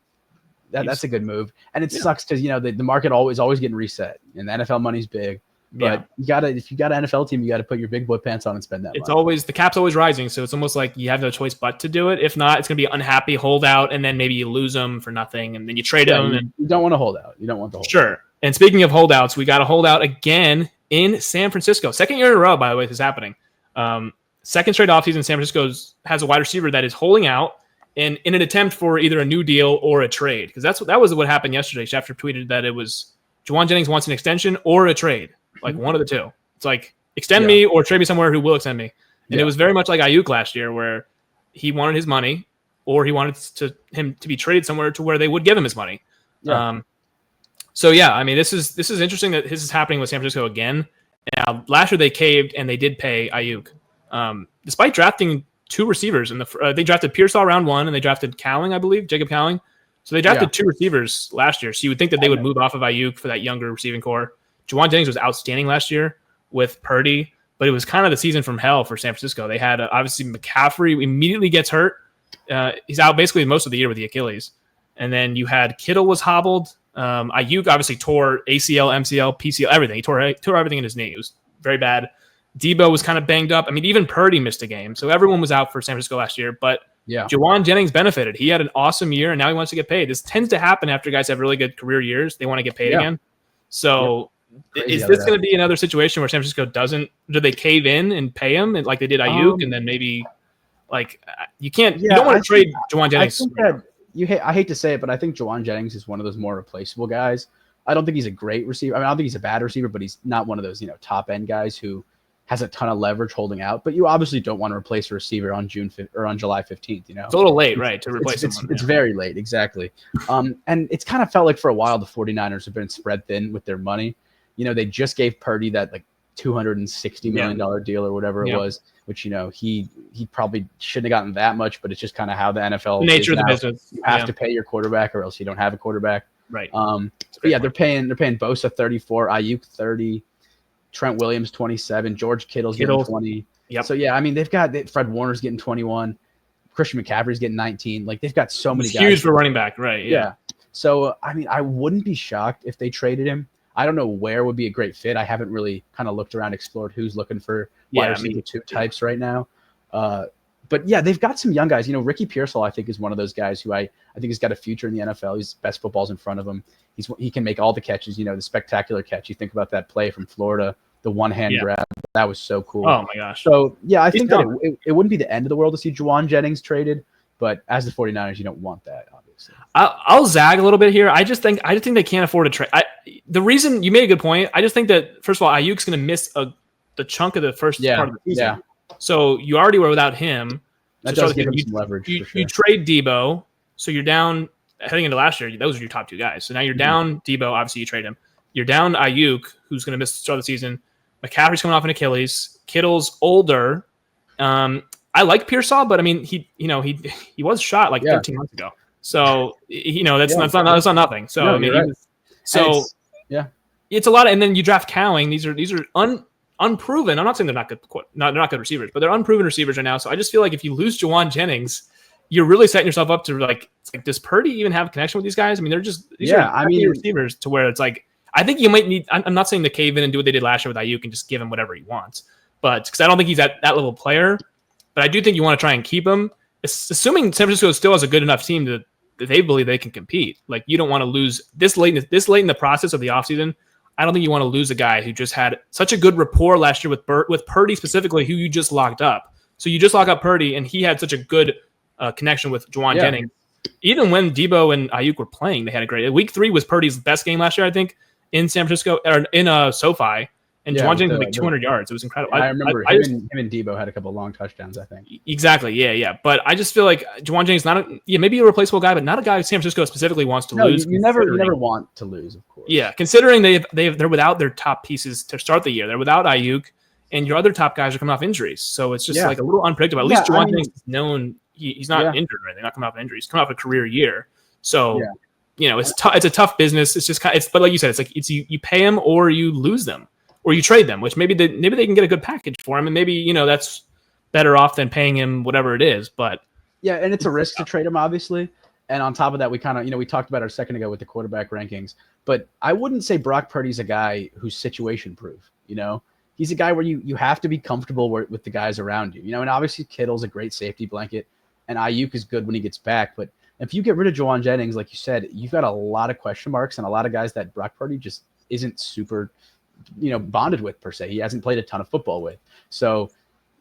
that's a good move, and it sucks because the market always getting reset, and the NFL money's big. But if you got an NFL team, you got to put your big boy pants on and spend that. It's money. always the cap's always rising, so it's almost like you have no choice but to do it. If not, it's gonna be an unhappy holdout, and then maybe you lose them for nothing, and then you trade them. You don't want to hold out. You don't want the hold. Sure. And speaking of holdouts, we got a holdout again in San Francisco. Second year in a row, by the way, this is happening. Second straight offseason, San Francisco has a wide receiver that is holding out in an attempt for either a new deal or a trade. Because that was what happened yesterday. Schefter tweeted that it was Jauan Jennings wants an extension or a trade, like one of the two. It's like extend me or trade me somewhere who will extend me. And it was very much like Ayuk last year, where he wanted his money or he wanted him to be traded somewhere to where they would give him his money. Yeah. I mean, this is interesting that this is happening with San Francisco again. Now, last year they caved and they did pay Ayuk, despite drafting two receivers. They drafted Pearsall round 1 and they drafted Cowling, I believe, Jacob Cowling. So they drafted two receivers last year. So you would think that they would move off of Ayuk for that younger receiving core. Jauan Jennings was outstanding last year with Purdy, but it was kind of the season from hell for San Francisco. They had obviously McCaffrey immediately gets hurt. He's out basically most of the year with the Achilles. And then you had Kittle was hobbled. Ayuk obviously tore ACL, MCL, PCL, everything. He tore everything in his knee. It was very bad. Debo was kind of banged up. I mean, even Purdy missed a game. So everyone was out for San Francisco last year. But Jauan Jennings benefited. He had an awesome year, and now he wants to get paid. This tends to happen after guys have really good career years. They want to get paid again. So is this going to be another situation where San Francisco do they cave in and pay him like they did Ayuk, and then maybe like you don't want to trade Jauan Jennings. I hate to say it, but I think Jauan Jennings is one of those more replaceable guys. I don't think he's a great receiver. I mean, I don't think he's a bad receiver, but he's not one of those, top end guys who has a ton of leverage holding out. But you obviously don't want to replace a receiver on July 15th. It's a little late, right, to replace someone. It's very late, exactly. And it's kind of felt like for a while the 49ers have been spread thin with their money. They just gave Purdy that like $260 million deal or whatever it was, which he probably shouldn't have gotten that much, but it's just kind of how the NFL the nature of the business. You have to pay your quarterback or else you don't have a quarterback. Right. They're paying Bosa 34, Ayuk 30, Trent Williams 27, George Kittle's getting 20. Yep. So I mean Fred Warner's getting 21, Christian McCaffrey's getting 19. Like they've got so many guys. Huge for running back, right? Yeah. So I mean, I wouldn't be shocked if they traded him. I don't know where would be a great fit. I haven't really kind of looked around, explored who's looking for wide receiver 2 types right now. But they've got some young guys. Ricky Pearsall, I think, is one of those guys who I think has got a future in the NFL. He's best footballs in front of him. He can make all the catches. The spectacular catch. You think about that play from Florida, the one-hand grab. That was so cool. Oh my gosh. So I think that it wouldn't be the end of the world to see Jauan Jennings traded, but as the 49ers, you don't want that, obviously. I'll zag a little bit here. I just think they can't afford to trade. The reason you made a good point. I just think that first of all, Ayuk's going to miss the chunk of the first part of the season. Yeah. So you already were without him. That does give him some leverage. You trade Debo, so you're down heading into last year. Those are your top 2 guys. So now you're down Debo. Obviously, you trade him. You're down Ayuk, who's going to miss the start of the season. McCaffrey's coming off an Achilles. Kittle's older. I like Pearsall, but I mean, he was shot like 13 months ago. So that's not nothing. So I mean, right. It's a lot. And then you draft Cowling. These are unproven. I'm not saying they're not good receivers, but they're unproven receivers right now. So I just feel like if you lose Jauan Jennings, you're really setting yourself up to does Purdy even have a connection with these guys? I mean, they're just receivers to where it's like I think you might need. I'm not saying to cave in and do what they did last year with Ayuk and just give him whatever he wants, but because I don't think he's that level of player. But I do think you want to try and keep him, assuming San Francisco still has a good enough team that they believe they can compete. Like you don't want to lose this late in the process of the offseason. I don't think you want to lose a guy who just had such a good rapport last year with Purdy specifically, who you just locked up. So you just lock up Purdy, and he had such a good connection with Jauan Jennings. Even when Debo and Ayuk were playing, they had a great. Week 3 was Purdy's best game last year, I think, in San Francisco or in SoFi. And Jauan Jennings had 200 yards. It was incredible. I remember him and Debo had a couple of long touchdowns, I think. Exactly. Yeah. But I just feel like Jauan Jennings maybe a replaceable guy, but not a guy San Francisco specifically wants to lose. You never want to lose, of course. Yeah, considering they're without their top pieces to start the year. They're without Ayuk, and your other top guys are coming off injuries. So it's just like a little unpredictable. At least Jauan Jennings is known he's not injured or anything. Not coming off an injury. He's coming off a career year. So it's a tough business. It's just but like you said, it's like you pay him or you lose them. Or you trade them, which maybe they can get a good package for him, and maybe that's better off than paying him whatever it is. But and it's a risk to trade him, obviously. And on top of that, we kind of we talked about it a second ago with the quarterback rankings, but I wouldn't say Brock Purdy's a guy who's situation proof. You know, he's a guy where you have to be comfortable with the guys around you. You know, and obviously Kittle's a great safety blanket, and Ayuk is good when he gets back. But if you get rid of Jauan Jennings, like you said, you've got a lot of question marks and a lot of guys that Brock Purdy just isn't super, bonded with per se. He hasn't played a ton of football with. So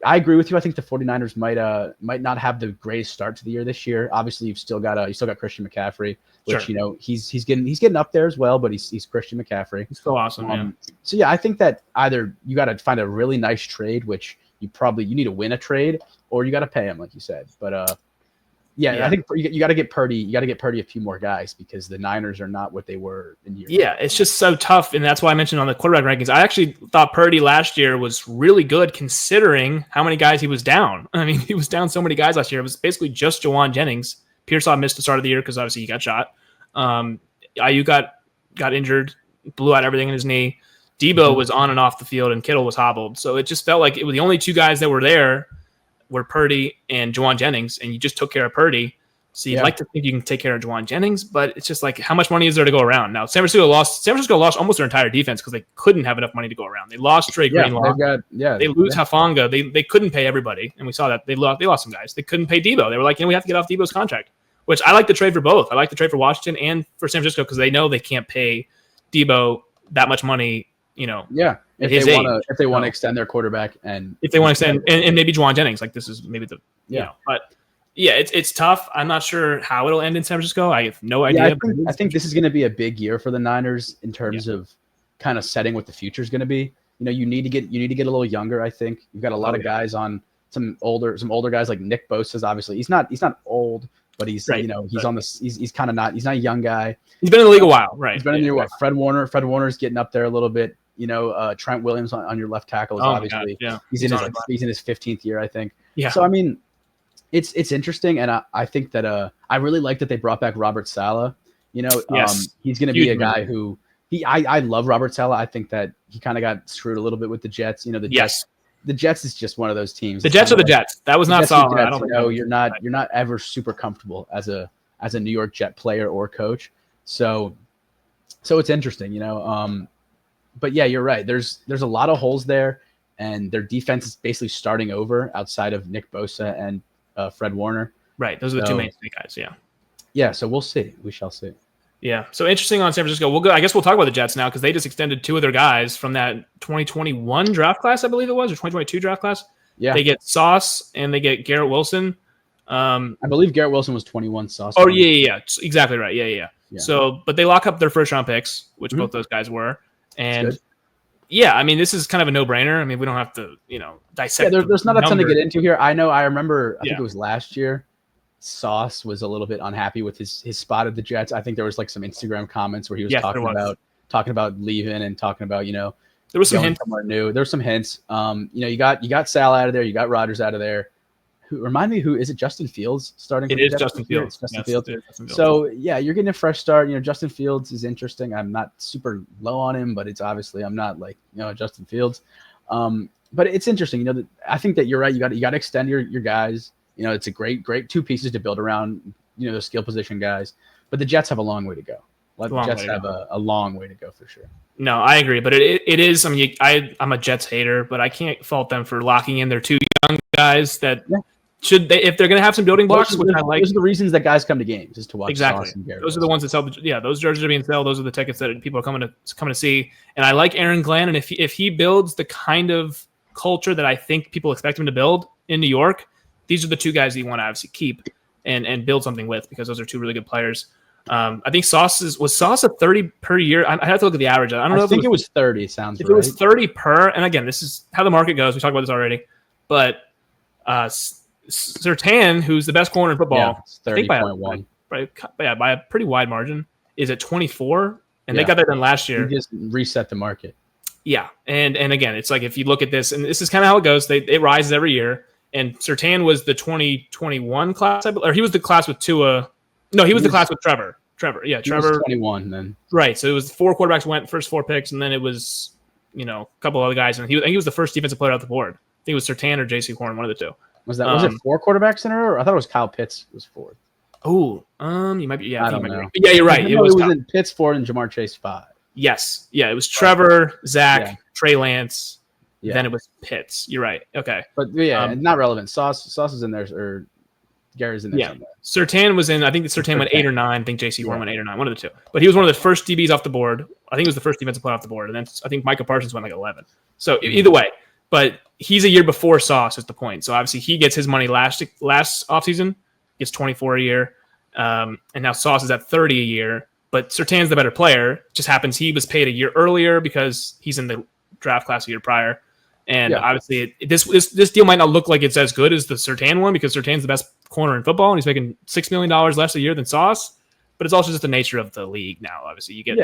I agree with you. I think the 49ers might not have the greatest start to the year this year. Obviously, you still got Christian McCaffrey, which Sure. he's getting up there as well. But he's Christian McCaffrey. He's still awesome. So yeah, I think that either you got to find a really nice trade, which you need to win a trade, or you got to pay him, like you said. But yeah, I think you got to get Purdy. You got to get Purdy a few more guys because the Niners are not what they were in years. Yeah, it's just so tough, and that's why I mentioned on the quarterback rankings. I actually thought Purdy last year was really good considering how many guys he was down. I mean, he was down so many guys last year. It was basically just Jauan Jennings. Pearsall missed the start of the year because obviously he got shot. Ayuk got injured, blew out everything in his knee. Debo was on and off the field, and Kittle was hobbled. So it just felt like it was the only two guys that were there were Purdy and Jauan Jennings, and you just took care of Purdy. So you'd like to think you can take care of Jauan Jennings, but it's just like, how much money is there to go around? Now, San Francisco lost almost their entire defense because they couldn't have enough money to go around. They lost Trey Greenlaw. They lose Hafanga. They couldn't pay everybody, and we saw that. They lost some guys. They couldn't pay Debo. They were like, we have to get off Debo's contract, which I like the trade for both. I like the trade for Washington and for San Francisco because they know they can't pay Debo that much money, if they want to extend their quarterback and if they want to extend and maybe Jauan Jennings, like this is maybe but yeah, it's tough. I'm not sure how it'll end in San Francisco. I have no idea. I think this is going to be a big year for the Niners in terms of kind of setting what the future is going to be. You need to get a little younger. I think you've got a lot of guys on some older guys like Nick Bosa's. Obviously, he's not old, but he's he's on this. He's kind of not. He's not a young guy. He's been in the league a while, right? He's been in the league. Fred Warner's getting up there a little bit. Trent Williams on your left tackle is obviously he's in his 15th year, I think. Yeah. So I mean, it's interesting, and I think that I really like that they brought back Robert Saleh. He's going to be a guy who I love Robert Saleh. I think that he kind of got screwed a little bit with the Jets. The Jets is just one of those teams. The Jets are the Jets. That was not Saleh. I don't know. You're not ever super comfortable as a New York Jet player or coach. So it's interesting, But yeah, you're right. There's a lot of holes there, and their defense is basically starting over outside of Nick Bosa and Fred Warner. Right. Those are the two main guys. Yeah. Yeah. So we'll see. We shall see. Yeah. So interesting on San Francisco. I guess we'll talk about the Jets now because they just extended two of their guys from that 2021 draft class, I believe it was, or 2022 draft class. Yeah. They get Sauce and they get Garrett Wilson. I believe Garrett Wilson was 21. Sauce. Oh, yeah. Exactly right. Yeah. So, but they lock up their first round picks, which both those guys were. And yeah, I mean, this is kind of a no-brainer. I mean, we don't have to, dissect. Yeah, there's not a ton to get into here. I remember, I think it was last year, Sauce was a little bit unhappy with his spot at the Jets. I think there was like some Instagram comments where he was talking about leaving and talking about, there was some hints somewhere new. There were some hints. You got Sal out of there, you got Rodgers out of there. Remind me, who is it? Justin Fields starting? It is Justin Fields. Justin Fields. So yeah, you're getting a fresh start. Justin Fields is interesting. I'm not super low on him, but it's obviously I'm not like Justin Fields. But it's interesting. I think that you're right. You got to extend your guys. It's a great two pieces to build around. The skill position guys. But the Jets have a long way to go. The Jets have a long way to go for sure. No, I agree. But it is. I mean, I'm a Jets hater, but I can't fault them for locking in their two young guys that. Yeah. Should they, if they're going to have some building blocks, which I like, those are the reasons that guys come to games is to watch. Exactly, those are the ones that sell. Those jerseys are being sold. Those are the tickets that people are coming to see. And I like Aaron Glenn, and if he builds the kind of culture that I think people expect him to build in New York, these are the two guys that you want to obviously keep and build something with because those are two really good players. I think was Sauce a 30 per year? I have to look at the average. I don't know. I think it was 30. Sounds if right. It was 30 per, and again, this is how the market goes. We talked about this already, but. Surtain, who's the best corner in football, 30.1, by a pretty wide margin, is at 24, and they got that done last year. You just reset the market. Yeah, and again, it's like if you look at this, and this is kind of how it goes. It rises every year, and Surtain was the 2021 class, or he was the class with Tua. No, he was the class with Trevor. Trevor was 21 then. Right, so it was 4 quarterbacks went first 4 picks, and then it was a couple other guys, and he was the first defensive player off the board. I think it was Surtain or J.C. Horn, one of the two. Was it 4 quarterbacks in a row? I thought it was Kyle Pitts was 4th. Oh, you might be. Yeah, I don't know. Yeah, you're right. It was Pitts 4 and Jamar Chase 5. Yes. Yeah, it was Trevor, Zach, Trey Lance. Yeah. Then it was Pitts. You're right. Okay. But yeah, not relevant. Sauce is in there, or Gary's in there somewhere. Surtain was in. I think Surtain went 8 or 9. I think J.C. Horn went 8 or 9. One of the two. But he was one of the first DBs off the board. I think it was the first defensive player off the board, and then I think Micah Parsons went like 11. So either way, but he's a year before Sauce is the point. So obviously he gets his money last offseason, gets 24 a year, and now Sauce is at 30 a year. But Surtain's the better player. It just happens he was paid a year earlier because he's in the draft class a year prior. And obviously, this deal might not look like it's as good as the Surtain one because Surtain's the best corner in football, and he's making $6 million less a year than Sauce. But it's also just the nature of the league now. Obviously, you get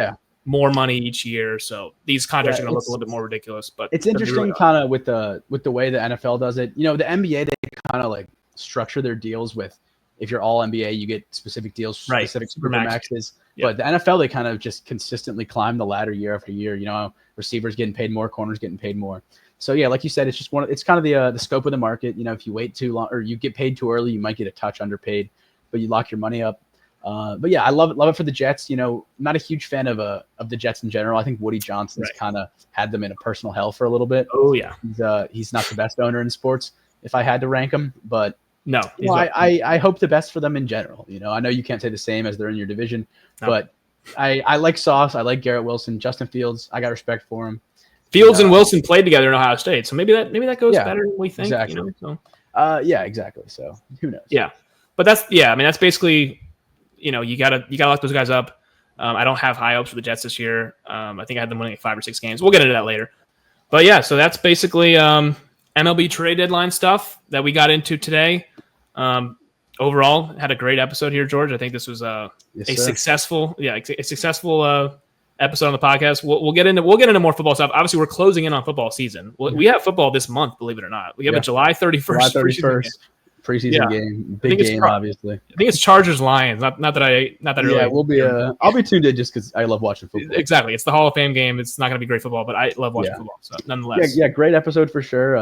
more money each year, so these contracts are going to look a little bit more ridiculous. But it's interesting, kind of with the way the NFL does it. The NBA, they kind of like structure their deals with, if you're all NBA, you get specific deals, specific supermaxes. But the NFL, they kind of just consistently climb the ladder year after year. Receivers getting paid more, corners getting paid more. So yeah, like you said, it's just it's kind of the scope of the market. If you wait too long or you get paid too early, you might get a touch underpaid, but you lock your money up. But yeah, I love it for the Jets. Not a huge fan of the Jets in general. I think Woody Johnson's kind of had them in a personal hell for a little bit. Oh yeah, he's not the best owner in sports if I had to rank him, but no, I hope the best for them in general. I know you can't say the same as they're in your division, but I like Sauce. I like Garrett Wilson, Justin Fields. I got respect for him. Fields and Wilson played together in Ohio State, so maybe that goes better than we think. Exactly. Yeah, exactly. So who knows? Yeah, but that's basically, you gotta lock those guys up. I don't have high hopes for the Jets this year. I think I had them winning 5 or 6 games. We'll get into that later. But yeah, so that's basically MLB trade deadline stuff that we got into today. Overall, had a great episode here, George. I think this was a successful episode on the podcast. We'll get into more football stuff. Obviously, we're closing in on football season. We have football this month, believe it or not. We have a July 31st preseason game. Big game, obviously. I think it's Chargers Lions. Not that really. We'll be. I'll be tuned in just because I love watching football. Exactly, it's the Hall of Fame game. It's not going to be great football, but I love watching football. So nonetheless, great episode for sure.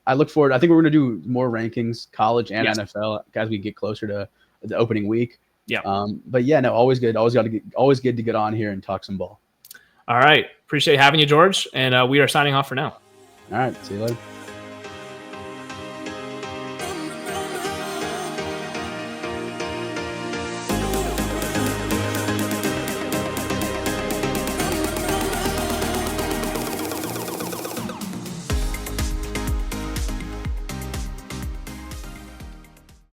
I look forward. I think we're going to do more rankings, college and NFL, as we get closer to the opening week. Yeah. But yeah, no, always good. Always good to get on here and talk some ball. All right. Appreciate having you, George. And we are signing off for now. All right. See you later.